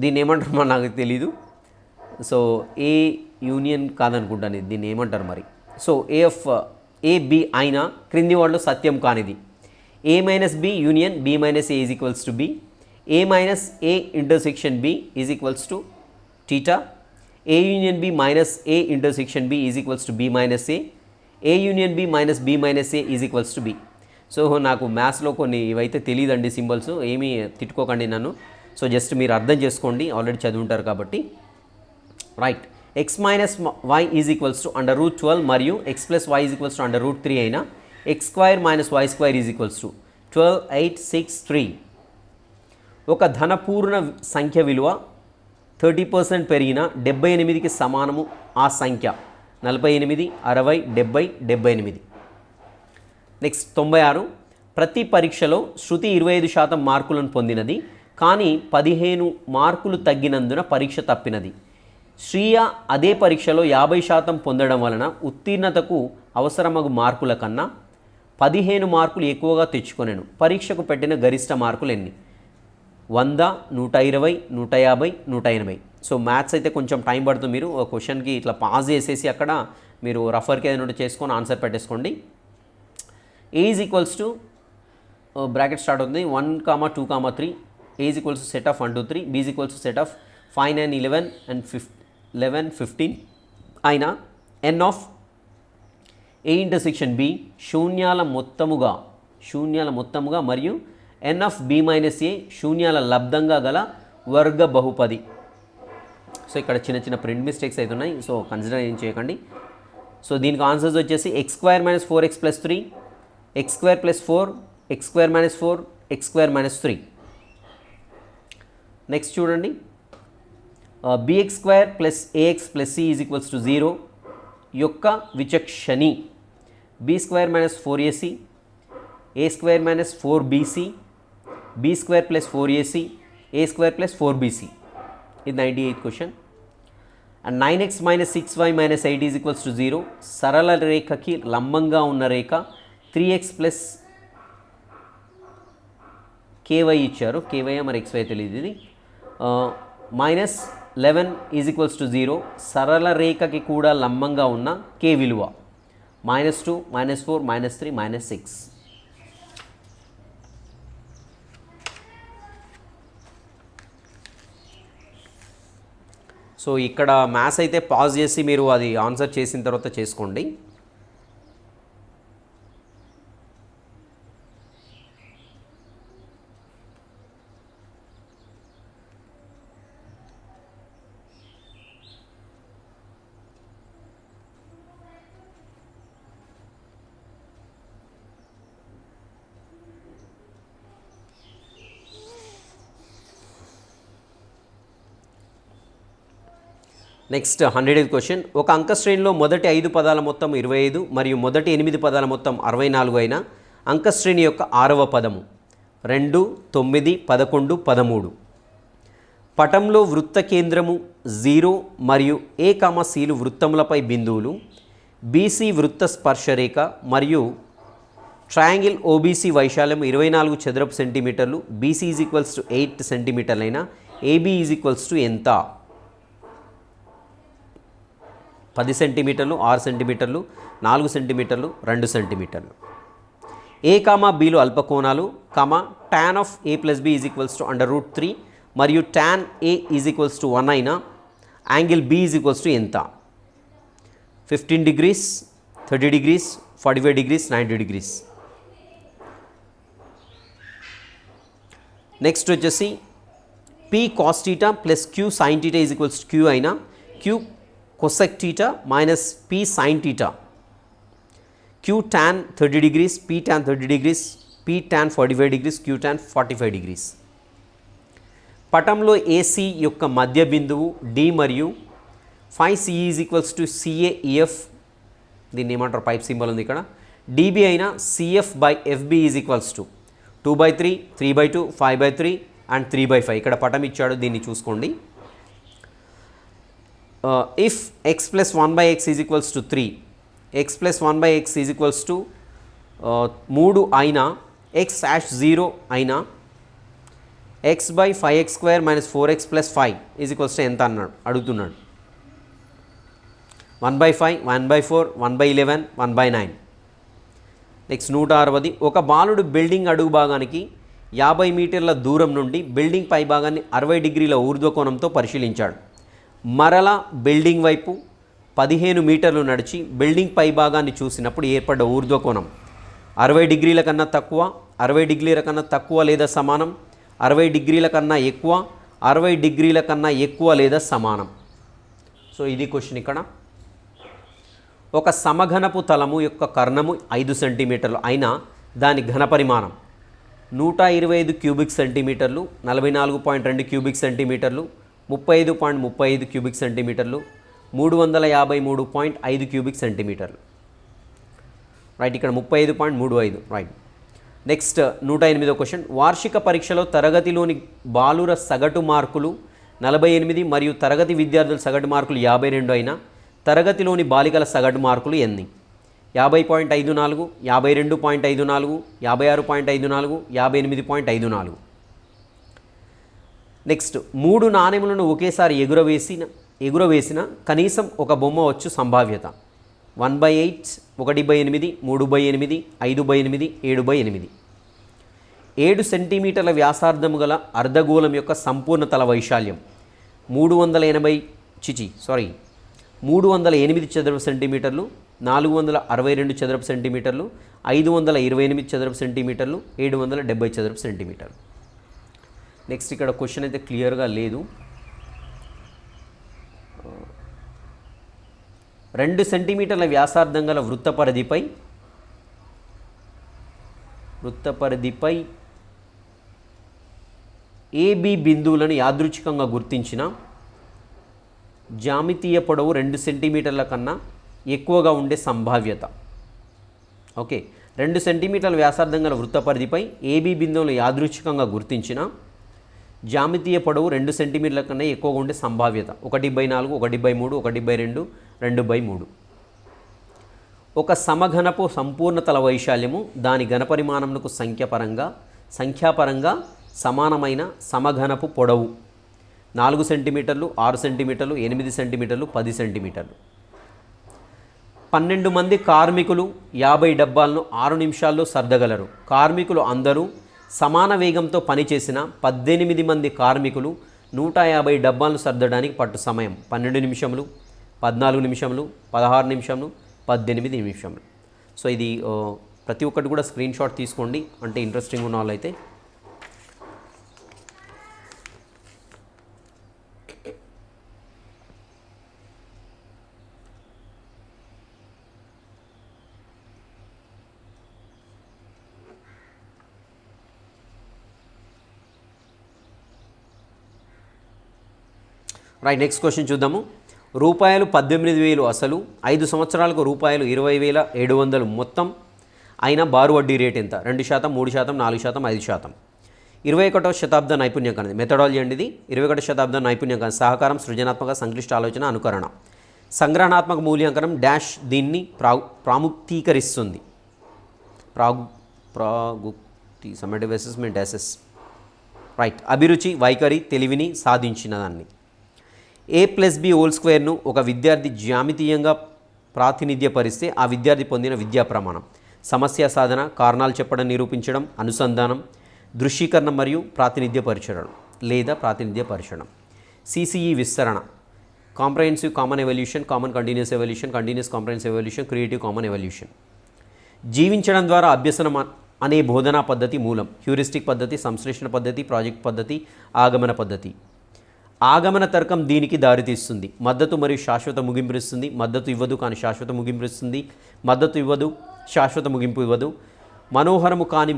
దీన్ని ఏమంటారు నాకు తెలీదు. So A union కాదనుకుంటాను, దీన్ని ఏమంటారు మరి. సో ఏ బి అయినా క్రింది వాళ్ళు సత్యం కానిది. A minus B union B minus A is equals to B, A minus A intersection B is equals to theta, A union B minus A intersection B is equals to B minus A union B minus B minus A is equals to B. So నాకు మ్యాథ్స్లో కొన్ని ఇవైతే తెలియదండి symbols, ఏమీ తిట్టుకోకండి నన్ను. So just మీరు అర్థం చేసుకోండి, ఆల్రెడీ చదువుంటారు కాబట్టి. Right, x minus y is equals to under root 12 మరియు x plus y is equals to under root 3 అయినా x square minus y square is equals to 12, 8, 6, 3. ఒక ధనపూర్ణ సంఖ్య విలువ 30% పెరిగిన 78కి సమానము ఆ సంఖ్య. 48, 60, 70, 78. నెక్స్ట్ 96. ప్రతి పరీక్షలో శృతి 25% మార్కులను పొందినది, కానీ 15 మార్కులు తగ్గినందున పరీక్ష తప్పినది. శ్రీయ అదే పరీక్షలో 50% పొందడం వలన ఉత్తీర్ణతకు అవసరమగు మార్కుల కన్నా 15 మార్కులు ఎక్కువగా తెచ్చుకొనెను. పరీక్షకు పెట్టిన గరిష్ట మార్కులు ఎన్ని? 100, 120, 150, 180. సో మ్యాథ్స్ అయితే కొంచెం టైం పడుతుంది. మీరు ఒక క్వశ్చన్కి ఇట్లా పాజ్ చేసేసి అక్కడ మీరు రఫర్కి ఏదైనా చేసుకొని ఆన్సర్ పెట్టేసుకోండి. A is equals to bracket start అవుతుంది 1, 2, 3. A is equals to set of 1, 2, 3. B is equals to set of 5, 9, 11 and 11, 15 అయినా N of A intersection B శూన్యాల మొత్తముగా మరియు N of B minus A శూన్యాల లబ్ధంగా గల వర్గ బహుపది. సో ఇక్కడ చిన్న ప్రింట్ మిస్టేక్స్ అవుతున్నాయి, సో కన్సిడర్ ఏం చేయకండి. సో దీనికి ఆన్సర్స్ వచ్చేసి X square minus 4x plus 3, X square plus 4, X square minus 4, X square minus 3. Next చూడండి, bx square plus ax plus c is equals to 0 యొక్క విచక్షణి b square minus 4ac, a square minus 4bc, b square plus 4ac, a square plus 4bc. ఇది 98th question. And 9x minus 6y minus 8 is equals to 0. సరళ రేఖకి లంబంగా ఉన్న రేఖ 3x plus ky ఇచ్చారు, ky మరి xy తెలియదు. ఇది minus 11 is equals to 0. సరళ రేఖకి కూడా లంబంగా ఉన్న k విలువ -2, -4, -3, -6. సో ఇక్కడ మ్యాథ్స్ అయితే పాజ్ చేసి మీరు అది ఆన్సర్ చేసిన తర్వాత చేసుకోండి. Next 100th question. ఒక అంక శ్రేణిలో మొదటి 5 పదాల మొత్తం 25 మరియు మొదటి 8 పదాల మొత్తం 64 అయినా అంకశ్రేణి యొక్క 6వ పదము 2, 9, 11, 13. పటంలో వృత్త కేంద్రము 0 మరియు A, Cలు వృత్తములపై బిందువులు, BC వృత్త స్పర్శరేఖ మరియు ట్రయాంగిల్ OBC వైశాల్యం 24 చదరపు సెంటీమీటర్లు, BC = 8 సెంటీమీటర్లైన AB ఎంత? 10 సెంటీమీటర్లు, 6 సెంటీమీటర్లు, 4 సెంటీమీటర్లు, 2 సెంటీమీటర్లు. A, Bలు అల్పకోణాలు, tan of A + B = √3 మరియు tan A = 1 అయిన యాంగిల్ B ఎంత? 15 degrees, 30 degrees, 45 degrees, 90 degrees. Next వచ్చేసి P cos θ plus Q sin θ = Q అయినా Q cosec θ minus P sin θ, Q tan 30 degrees, P tan 30 degrees, P tan 45 degrees, Q tan 45 degrees. పటంలో AC యొక్క మధ్య బిందువు D మరియు phi CE = CAEF, దీన్ని ఏమంటారు, pipe symbol ఉంది ఇక్కడ, DB అయినా CF/FB = 2/3, 3/2, 5/3 అండ్ 3/5. ఇక్కడ పటం ఇచ్చాడు, దీన్ని చూసుకోండి. If x + 1/x = 3, x + 1/x = 3 అయినా x'0 అయినా x/5x² - 4x + 5 ఎంత అన్నాడు, అడుగుతున్నాడు. 1/5, 1/4, 1/11, 1/9. నెక్స్ట్ 160. ఒక బాలుడు బిల్డింగ్ అడుగు భాగానికి 50 మీటర్ల దూరం నుండి బిల్డింగ్ పై భాగాన్ని 60 డిగ్రీల ఊర్ధ్వకోణంతో పరిశీలించాడు. మరలా బిల్డింగ్ వైపు 15 మీటర్లు నడిచి బిల్డింగ్ పై భాగాన్ని చూసినప్పుడు ఏర్పడ్డ ఊర్ధ్వకోణం 60 డిగ్రీల కన్నా తక్కువ, 60 డిగ్రీల కన్నా తక్కువ లేదా సమానం, 60 డిగ్రీల కన్నా ఎక్కువ, 60 డిగ్రీల కన్నా ఎక్కువ లేదా సమానం. సో ఇది క్వశ్చన్. ఇక్కడ ఒక సమఘనపు తలము యొక్క కర్ణము 5 సెంటీమీటర్లు అయినా దాని ఘనపరిమాణం 125 క్యూబిక్ సెంటీమీటర్లు, 44.2 క్యూబిక్ సెంటీమీటర్లు, 35.35 క్యూబిక్ సెంటీమీటర్లు, 353.5 క్యూబిక్ సెంటీమీటర్లు. రైట్, ఇక్కడ 35.35. రైట్. నెక్స్ట్ 108వ క్వశ్చన్. వార్షిక పరీక్షలో తరగతిలోని బాలుర సగటు మార్కులు 48 మరియు తరగతి విద్యార్థుల సగటు మార్కులు 52 అయినా తరగతిలోని బాలికల సగటు మార్కులు ఎన్ని? 50.54, 52.54, 56.54, 58.54. నెక్స్ట్ 3 నాణెములను ఒకేసారి ఎగురవేసిన కనీసం ఒక బొమ్మ వచ్చు సంభావ్యత 1/8, 1/8, 3/8, 5/8, 7/8. 7 సెంటీమీటర్ల వ్యాసార్థము గల అర్ధగోళం యొక్క సంపూర్ణ తల వైశాల్యం 308 చదరపు సెంటీమీటర్లు, 462 చదరపు సెంటీమీటర్లు, 528 చదరపు సెంటీమీటర్లు, 770 చదరపు సెంటీమీటర్లు. నెక్స్ట్ ఇక్కడ క్వశ్చన్ అయితే క్లియర్గా లేదు. 2 సెంటీమీటర్ల వ్యాసార్థం గల వృత్తపరిధిపై AB బిందువులను యాదృచ్ఛికంగా గుర్తించిన జామితీయ పొడవు 2 సెంటీమీటర్ల కన్నా ఎక్కువగా ఉండే సంభావ్యత. ఓకే, 2 సెంటీమీటర్ల వ్యాసార్థం గల వృత్తపరిధిపై AB బిందువులను యాదృచ్ఛికంగా గుర్తించిన జామితీయ పొడవు 2 సెంటీమీటర్ల కన్నా ఎక్కువగా ఉండే సంభావ్యత 1/4, 1/3, 1/2, 2/3. ఒక సమఘనపు సంపూర్ణ తల వైశాల్యము దాని ఘనపరిమాణమునకు సంఖ్యాపరంగా సమానమైన సమఘనపు పొడవు 4 సెంటీమీటర్లు, 6 సెంటీమీటర్లు, 8 సెంటీమీటర్లు, 10 సెంటీమీటర్లు. 12 మంది కార్మికులు 50 డబ్బాలను 6 నిమిషాల్లో సర్దగలరు. కార్మికులు అందరూ సమాన వేగంతో పనిచేసిన 18 మంది కార్మికులు 150 డబ్బాలను సర్దడానికి పట్టు సమయం 12 నిమిషములు, 14 నిమిషములు, 16 నిమిషములు, 18 నిమిషములు. సో ఇది ప్రతి ఒక్కటి కూడా స్క్రీన్ షాట్ తీసుకోండి, అంటే ఇంట్రెస్టింగ్ ఉన్న వాళ్ళైతే. రైట్, నెక్స్ట్ క్వశ్చన్ చూద్దాము. రూపాయలు 18,000 అసలు, 5 సంవత్సరాలకు రూపాయలు 20,700 మొత్తం, అయినా బారు వడ్డీ రేట్ ఎంత? 2%, 3%, 4%, 5%. 21వ శతాబ్ద నైపుణ్యం కన్నది మెథడాలజీ అండి ఇది. 21వ శతాబ్ద నైపుణ్యం కన్నది సహకారం, సృజనాత్మక, సంక్లిష్ట ఆలోచన, అనుకరణ. సంగ్రహణాత్మక మూల్యాంకనం డాష్ దీన్ని ప్రాముఖ్యీకరిస్తుంది. Summative assessment SS. రైట్. అభిరుచి, వైఖరి, తెలివిని సాధించిన దాన్ని. A+B² ఒక విద్యార్థి జ్యామితీయంగా ప్రాతినిధ్యపరిస్తే ఆ విద్యార్థి పొందిన విద్యా ప్రమాణం. సమస్య సాధన, కారణాలు చెప్పడం, నిరూపించడం, అనుసంధానం, దృశ్యీకరణ మరియు ప్రాతినిధ్యపరచడం లేదా ప్రాతినిధ్యపరచడం. CCE విస్తరణ, comprehensive common evolution, common continuous evolution, continuous comprehensive evolution, creative common evolution. జీవించడం ద్వారా అభ్యసనం అనే బోధనా పద్ధతి మూలం. హ్యూరిస్టిక్ పద్ధతి, సంశ్లేషణ పద్ధతి, ప్రాజెక్ట్ పద్ధతి, ఆగమన పద్ధతి. ఆగమన తర్కం దీనికి దారితీస్తుంది. మద్దతు మరియు శాశ్వత ముగింపు ఇస్తుంది. మద్దతు ఇవ్వదు కానీ శాశ్వత ముగింపు ఇస్తుంది. మద్దతు ఇవ్వదు, శాశ్వత ముగింపు ఇవ్వదు. మనోహరము కాని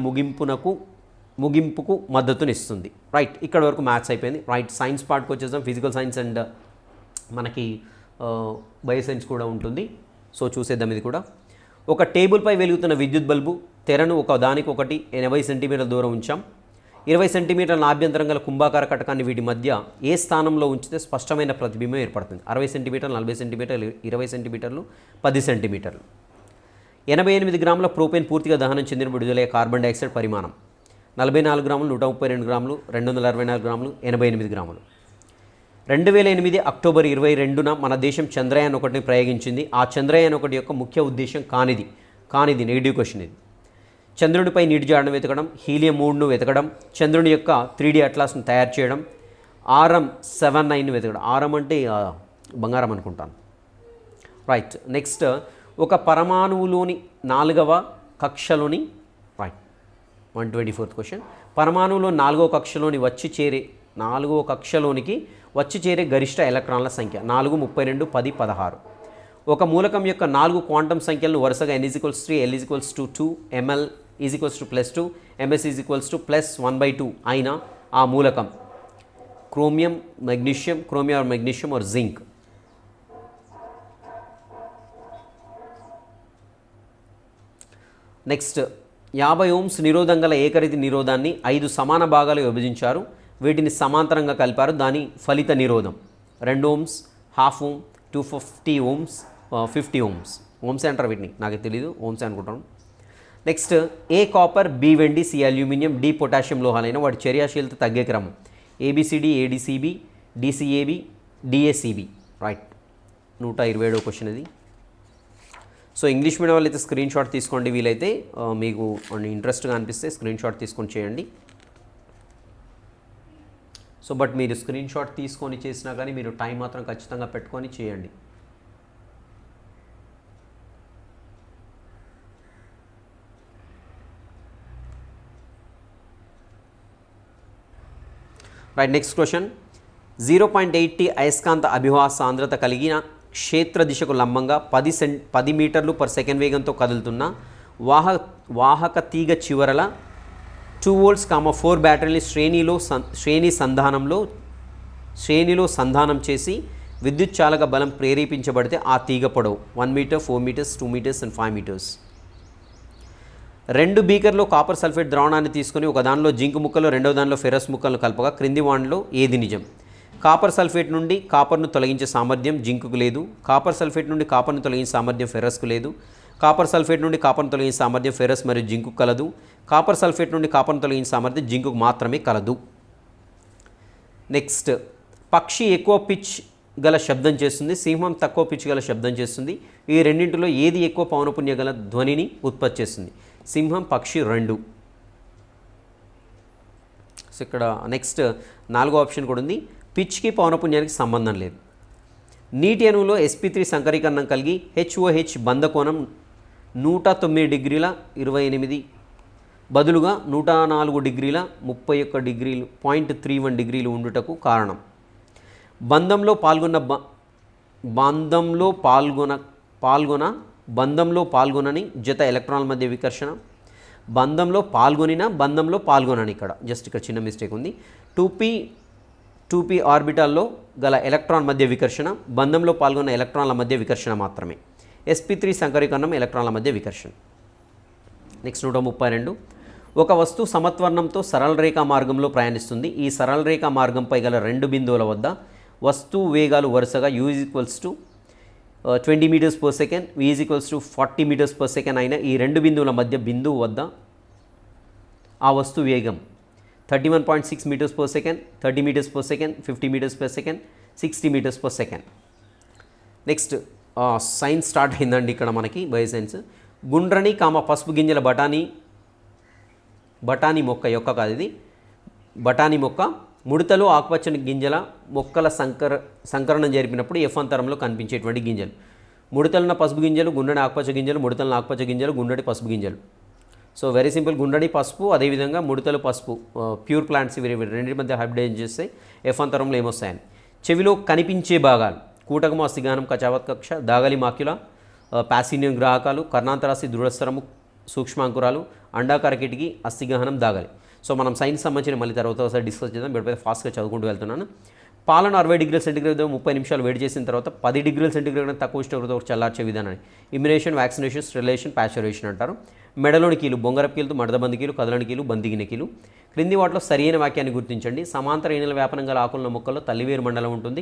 ముగింపుకు మద్దతునిస్తుంది. రైట్. ఇక్కడ వరకు మ్యాథ్స్ అయిపోయింది. రైట్. సైన్స్ పార్ట్కి వచ్చేసాం. ఫిజికల్ సైన్స్ అండ్ మనకి బయోసైన్స్ కూడా ఉంటుంది. సో చూసేద్దాం ఇది కూడా. ఒక టేబుల్పై వెలుగుతున్న విద్యుత్ బల్బు తెరను ఒక దానికి ఒకటి 80 సెంటీమీటర్ల దూరం ఉంచాం. 20 సెంటీమీటర్ల ఆభ్యంతరం గల కుంభాకార కటకాన్ని వీటి మధ్య ఏ స్థానంలో ఉంచితే స్పష్టమైన ప్రతిబింబం ఏర్పడుతుంది? 60 సెంటీమీటర్లు, 40 సెంటీమీటర్లు, 20 సెంటీమీటర్లు, 10 సెంటీమీటర్లు. 88 గ్రాముల ప్రోపేన్ పూర్తిగా దహనం చెందిన విడుదలయ్యే కార్బన్ డైఆక్సైడ్ పరిమాణం 44 గ్రాములు, 132 గ్రాములు, 264 గ్రాములు, 88 గ్రాములు. 2008 అక్టోబర్ 22న మన దేశం చంద్రయాన్ 1ని ప్రయోగించింది. ఆ చంద్రయాన్ 1 యొక్క ముఖ్య ఉద్దేశం కానిది నెగిటివ్ క్వశ్చన్ ఇది. చంద్రునిపై నీటి జాడను వెతకడం, హీలియం 3ను వెతకడం, చంద్రుని యొక్క 3D అట్లాస్ను తయారు చేయడం, RM79ను వెతకడం. RM అంటే బంగారం అనుకుంటాను. రైట్. నెక్స్ట్, ఒక పరమాణువులోని 4వ కక్షలోని 124th క్వశ్చన్. పరమాణువులో 4వ కక్షలోనికి వచ్చి చేరే గరిష్ట ఎలక్ట్రాన్ల సంఖ్య 4, 32, 10, 16. ఒక మూలకం యొక్క 4 క్వాంటం సంఖ్యలను వరుసగా n=3, l=2, ml +2, ms +1/2 అయిన ఆ మూలకం క్రోమియం, మెగ్నీషియం और జింక్. నెక్స్ట్, 50 ohms నిరోధం గల ఏకరీతి నిరోధాన్ని 5 సమాన భాగాలు విభజించారు. వీటిని సమాంతరంగా కలిపారు. దాని ఫలిత నిరోధం 2 ohms, 1/2 ohm, 250 ohms, 50 ohms. Ohms అంటారు వీటిని, నాకు తెలియదు, ఓమ్స్ అనుకుంటాను. నెక్స్ట్, ఏ కాపర్, బి వెండి, సి అల్యూమినియం, డి పొటాషియం లోహాలైన వాటి చర్యాశీలత తగ్గే క్రమం ABCD, ADCB, DCAB, DACB. Right. 127వ క్వశ్చన్ ఇది. సో ఇంగ్లీష్ మీడియం వాళ్ళు అయితే స్క్రీన్ షాట్ తీసుకోండి. వీలైతే మీకు ఇంట్రెస్ట్గా అనిపిస్తే స్క్రీన్ షాట్ తీసుకొని చేయండి. సో బట్ మీరు స్క్రీన్ షాట్ తీసుకొని చేసినా కానీ మీరు టైం మాత్రం ఖచ్చితంగా పెట్టుకొని చేయండి. రైట్. Next question. 0.8T అయస్కాంత అభివాహ సాంద్రత కలిగిన క్షేత్ర దిశకు లంబంగా 10 మీటర్లు పర్ సెకండ్ వేగంతో కదులుతున్న వాహక తీగ చివరల 2 volts, 4 బ్యాటరీని శ్రేణిలో సంధానం చేసి విద్యుత్ చాలక బలం ప్రేరేపించబడితే ఆ తీగ పొడవు 1 metre, 4 metres, 2 metres and 5 metres. 2 బీకర్లో కాపర్ సల్ఫేట్ ద్రావణాన్ని తీసుకొని ఒక దానిలో జింక్ ముక్కలు, రెండవ దానిలో ఫెరస్ ముక్కలను కలపగా క్రింది వాటిలో ఏది నిజం? కాపర్ సల్ఫేట్ నుండి కాపర్ను తొలగించే సామర్థ్యం జింకుకు లేదు. కాపర్ సల్ఫేట్ నుండి కాపర్ను తొలగించే సామర్థ్యం ఫెరస్కు లేదు. కాపర్ సల్ఫేట్ నుండి కాపర్ను తొలగించే సామర్థ్యం ఫెరస్ మరియు జింకు కలదు. కాపర్ సల్ఫేట్ నుండి కాపర్ను తొలగించే సామర్థ్యం జింకుకు మాత్రమే కలదు. నెక్స్ట్, పక్షి ఎక్కువ పిచ్ గల శబ్దం చేస్తుంది, సింహం తక్కువ పిచ్ గల శబ్దం చేస్తుంది. ఈ రెండింటిలో ఏది ఎక్కువ పౌనపున్య గల ధ్వనిని ఉత్పత్తి చేస్తుంది? సింహం, పక్షి 2. సో ఇక్కడ నెక్స్ట్ 4వ ఆప్షన్ కూడా ఉంది. పిచ్కి పౌనపున్యానికి సంబంధం లేదు. నీటి అణువులో sp3 సంకరీకరణం కలిగి HOH బంధకోణం 109 డిగ్రీల 28 బదులుగా 104 డిగ్రీల 31 డిగ్రీలు 0.31 డిగ్రీలు ఉండుటకు కారణం? బంధంలో పాల్గొనని జత ఎలక్ట్రాన్ల మధ్య వికర్షణ. బంధంలో పాల్గొనని ఇక్కడ జస్ట్ ఇక్కడ చిన్న మిస్టేక్ ఉంది. 2p ఆర్బిటాల్లో గల ఎలక్ట్రాన్ మధ్య వికర్షణ, బంధంలో పాల్గొన్న ఎలక్ట్రాన్ల మధ్య వికర్షణ మాత్రమే. sp3 సంకరీకరణం ఎలక్ట్రాన్ల మధ్య వికర్షణ. నెక్స్ట్ 132. ఒక వస్తువు సమత్వర్ణంతో సరళ రేఖా మార్గంలో ప్రయాణిస్తుంది. ఈ సరళ రేఖా మార్గంపై గల రెండు బిందువుల వద్ద వస్తువు వేగాలు వరుసగా u = 20 meters per second, v = 40 meters per second అయిన ఈ రెండు బిందువుల మధ్య బిందువు వద్ద ఆ వస్తువు వేగం 31.6 meters per second, 30 meters per second, 50 meters per second, 60 meters per second. Next science start అయిందండి ఇక్కడ మనకి బయోసైన్స్. గుండ్రని పసుపు గింజల బఠానీ మొక్క యొక్క కాదు ఇది, బఠానీ మొక్క ముడతలు ఆకుపచ్చని గింజల మొక్కల సంకరణం జరిపినప్పుడు F అంతరంలో కనిపించేటువంటి గింజలు. ముడతలున్న పసుపు గింజలు, గుండ్రని ఆకుపచ్చ గింజలు, ముడతలున్న ఆకుపచ్చ గింజలు, గుండ్రటి పసుపు గింజలు. సో వెరీ సింపుల్, గుండ్రని పసుపు అదేవిధంగా ముడతలు పసుపు ప్యూర్ ప్లాంట్స్ ఇవి రెండింటి మధ్య హైబ్రిడైజ్ చేస్తే F అంతరంలో ఏమొస్తాయని. చెవిలో కనిపించే భాగాలు కూటకము, అస్థిగానం, కచావత్ కక్ష, దాగలి మాక్యుల, ప్యాసినియం గ్రాహకాలు, కర్ణాంతరాశి, దృఢస్థరము, సూక్ష్మాంకురాలు, అండాకార కిటికీ, అస్థిగహనం, దాగలి. సో మనం సైన్స్ సంబంధించిన మళ్ళీ తర్వాత ఒకసారి డిస్కస్ చేద్దాం. వీటిపై ఫాస్ట్గా చదువుకుంటూ వెళ్తున్నాను. పాలను 60 degrees సెంటీగ్రేడ్ 30 నిమిషాలు వేడి చేసిన తర్వాత 10 degrees సెంటీగ్రేడ్ తక్కువ ఉష్ణోగ్రత చల్లార్చే విధానాన్ని ఇమ్యునేషన్, వ్యాక్సినేషన్, స్టెరిలైజేషన్, ప్యాస్చరైజేషన్ అంటారు. మెడలోని కీలు, బొంగరపు కీలు, మడదబంది కీలు, కదలని కీలు, బందిగిన కీలు. క్రింది వాటిలో సరైన వాక్యాన్ని గుర్తించండి. సమాంతర ఈనెల వ్యాపనం గల ఆకులున్న మొక్కల్లో తల్లివేరు మండలం ఉంటుంది.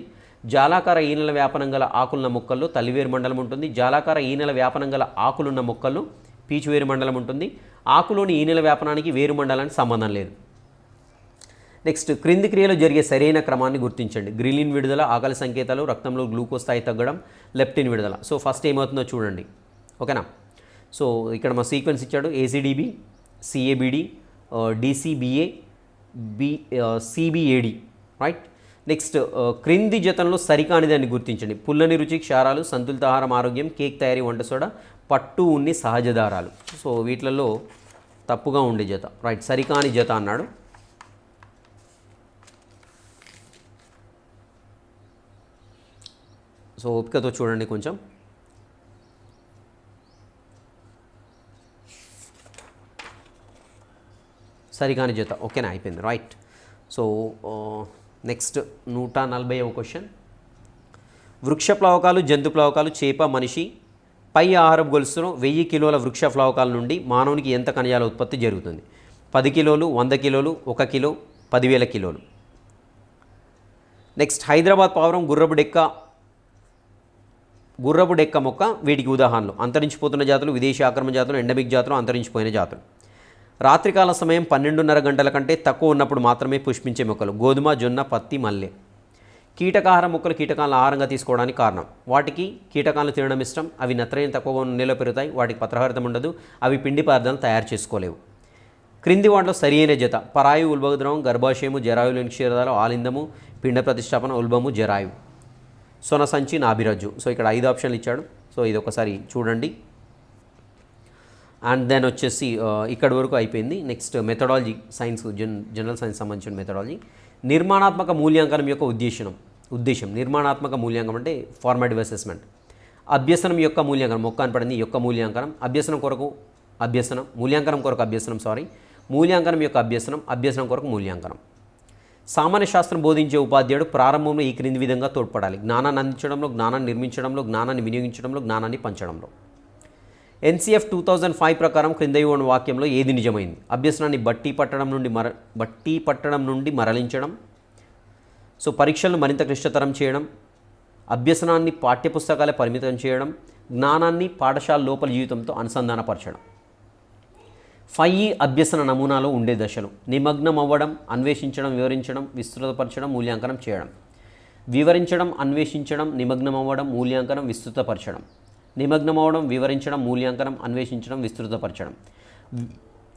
జాలాకార ఈనెల వ్యాపనం గల ఆకులున్న మొక్కల్లో తల్లివేరు మండలం ఉంటుంది. జాలాకార ఈనెల వ్యాపనం గల ఆకులున్న మొక్కల్లో పీచువేరు మండలం ఉంటుంది. ఆకులోని ఈనెల వ్యాపనానికి వేరు మండలానికి సంబంధం లేదు. నెక్స్ట్, క్రింది క్రియలో జరిగే సరైన క్రమాన్ని గుర్తించండి. గ్రిలిన్ విడుదల, ఆకలి సంకేతాలు, రక్తంలో గ్లూకోజ్ స్థాయి తగ్గడం, లెప్టిన్ విడుదల. సో ఫస్ట్ ఏమవుతుందో చూడండి, ఓకేనా. సో ఇక్కడ మా సీక్వెన్స్ ఇచ్చాడు. ACDB, CABD, DCBA, CBAD, right. Next, క్రింది జతంలో సరికానిదాన్ని గుర్తించండి. పుల్లని రుచి, క్షారాలు, సంతులిత ఆహారం, ఆరోగ్యం, కేక్ తయారీ, వంట సోడా, పట్టు, ఉన్ని, సహజ దారాలు. సో వీటిలలో తప్పుగా ఉండే జత, రైట్, సరికాని జత అన్నాడు. సో ఓపికతో చూడండి కొంచెం. సరికాని జత, ఓకేనా, అయిపోయింది, రైట్. సో నెక్స్ట్ 140వ క్వశ్చన్. వృక్ష ప్లవకాలు, జంతు ప్లవకాలు, చేప, మనిషి పై ఆహారపు గొలుసులో 1000 కిలోల వృక్ష ప్లవకాల నుండి మానవునికి ఎంత కణజాల ఉత్పత్తి జరుగుతుంది? 10 కిలోలు, 100 కిలోలు, 1 కిలో, 10,000 కిలోలు. నెక్స్ట్, హైదరాబాద్ పావురం, గుర్రపు డెక్క మొక్క వీటికి ఉదాహరణలు. అంతరించిపోతున్న జాతులు, విదేశీ ఆక్రమణ జాతులు, ఎండమిక్ జాతులు, అంతరించిపోయిన జాతులు. రాత్రికాల సమయం 12:30 గంటల కంటే తక్కువ ఉన్నప్పుడు మాత్రమే పుష్పించే మొక్కలు. గోధుమ, జొన్న, పత్తి, మల్లె. కీటకాహార మొక్కలు కీటకాలను ఆహారంగా తీసుకోవడానికి కారణం. వాటికి కీటకాలను తినడం ఇష్టం. అవి నత్రజని తక్కువగా ఉన్న నేలలో పెరుగుతాయి. వాటికి పత్రహరితం ఉండదు. అవి పిండి పదార్థాలను తయారు చేసుకోలేవు. క్రింది వాటిలో సరియైన జత: పరాయు, ఉల్బద్రవం, గర్భాశయము, జరాయులేని క్షీరదాలు, ఆలిందము, పిండ ప్రతిష్టాపన, ఉల్బము, జరాయు, సొనసంచి, నాభిరజ్జు. సో ఇక్కడ 5 ఆప్షన్లు ఇచ్చాడు. సో ఇది ఒకసారి చూడండి. అండ్ దెన్ వచ్చేసి ఇక్కడి వరకు అయిపోయింది. Next, methodology, science, general science సంబంధించిన మెథడాలజీ. నిర్మాణాత్మక మూల్యాంకనం యొక్క ఉద్దేశం. నిర్మాణాత్మక మూల్యాంకనం అంటే ఫార్మాటివ్ అసెస్మెంట్. అభ్యసనం యొక్క మూల్యాంకనం, మొక్క అని పడింది, యొక్క మూల్యాంకనం. మూల్యాంకనం కొరకు అభ్యసనం, మూల్యాంకనం యొక్క అభ్యసనం కొరకు మూల్యాంకనం. సామాన్య శాస్త్రం బోధించే ఉపాధ్యాయుడు ప్రారంభంలో ఈ క్రింది విధంగా తోడ్పడాలి: జ్ఞానాన్ని అందించడంలో, జ్ఞానాన్ని నిర్మించడంలో, జ్ఞానాన్ని వినియోగించడంలో, జ్ఞానాన్ని పంచడంలో. NCF 2005 ప్రకారం క్రింది ఉన్న వాక్యంలో ఏది నిజమైంది? అభ్యసనాన్ని బట్టి పట్టడం నుండి మరలించడం. సో పరీక్షలను మరింత క్లిష్టతరం చేయడం. అభ్యసనాన్ని పాఠ్యపుస్తకాలే పరిమితం చేయడం. జ్ఞానాన్ని పాఠశాల లోపల జీవితంతో అనుసంధానపరచడం. 5 అభ్యసన నమూనాలో ఉండే దశలు: నిమగ్నం అవ్వడం, అన్వేషించడం, వివరించడం, విస్తృతపరచడం, మూల్యాంకనం చేయడం. వివరించడం, అన్వేషించడం, నిమగ్నం అవ్వడం, మూల్యాంకనం, విస్తృతపరచడం. నిమగ్నం అవ్వడం, వివరించడం, మూల్యాంకనం, అన్వేషించడం, విస్తృతపరచడం.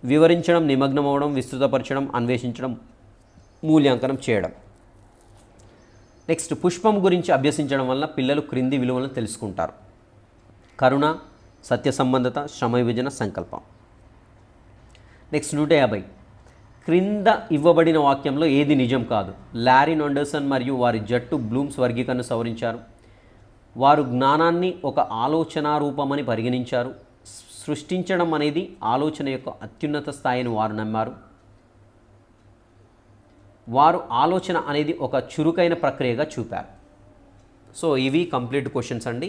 వివరించడం, నిమగ్నం అవ్వడం, విస్తృతపరచడం, అన్వేషించడం, మూల్యాంకనం చేయడం. నెక్స్ట్, పుష్పం గురించి అభ్యసించడం వల్ల పిల్లలు క్రింది విలువలను తెలుసుకుంటారు: కరుణ, సత్య సంబంధత, శ్రమ విభజన, సంకల్పం. నెక్స్ట్ 150. క్రింద ఇవ్వబడిన వాక్యంలో ఏది నిజం కాదు? లారిన్ ఆండర్సన్ మరియు వారి జట్టు బ్లూమ్స్ వర్గీకరణను సవరించారు. వారు జ్ఞానాన్ని ఒక ఆలోచన రూపమని పరిగణించారు. సృష్టించడం అనేది ఆలోచన యొక్క అత్యున్నత స్థాయిని వారు నమ్మారు. వారు ఆలోచన అనేది ఒక చురుకైన ప్రక్రియగా చూపారు. సో ఇవి కంప్లీట్ క్వశ్చన్స్ అండి.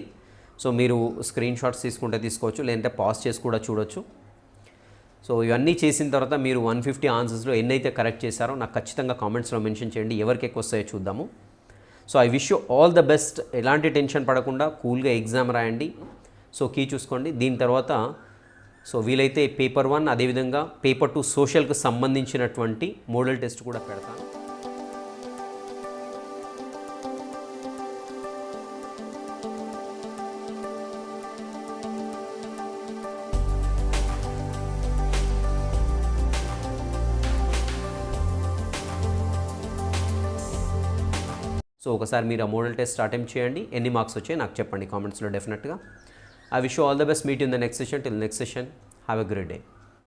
సో మీరు స్క్రీన్ షాట్స్ తీసుకుంటే తీసుకోవచ్చు, లేదంటే పాజ్ చేసి కూడా చూడొచ్చు. సో ఇవన్నీ చేసిన తర్వాత మీరు 150 ఆన్సర్స్లో ఎన్నైతే కరెక్ట్ చేశారో నాకు ఖచ్చితంగా కామెంట్స్లో మెన్షన్ చేయండి, ఎవరికి ఎక్కువ వస్తాయో చూద్దాము. So I wish you all the best. ఎలాంటి టెన్షన్ పడకుండా కూల్గా ఎగ్జామ్ రాయండి. సో కీ చూసుకోండి. దీని తర్వాత సో వీలైతే పేపర్ 1 అదేవిధంగా పేపర్ 2 సోషల్కి సంబంధించినటువంటి మోడల్ టెస్ట్ కూడా పెడతాను. సో ఒకసారి మీరు ఆ మోడల్ టెస్ట్ అటెంప్ట్ చేయండి, ఎన్ని మార్క్స్ వచ్చాయి నాకు చెప్పండి కామెంట్స్లో డెఫినెట్గా. I wish you all the best. Meet in the next session. Till next session, have a great day.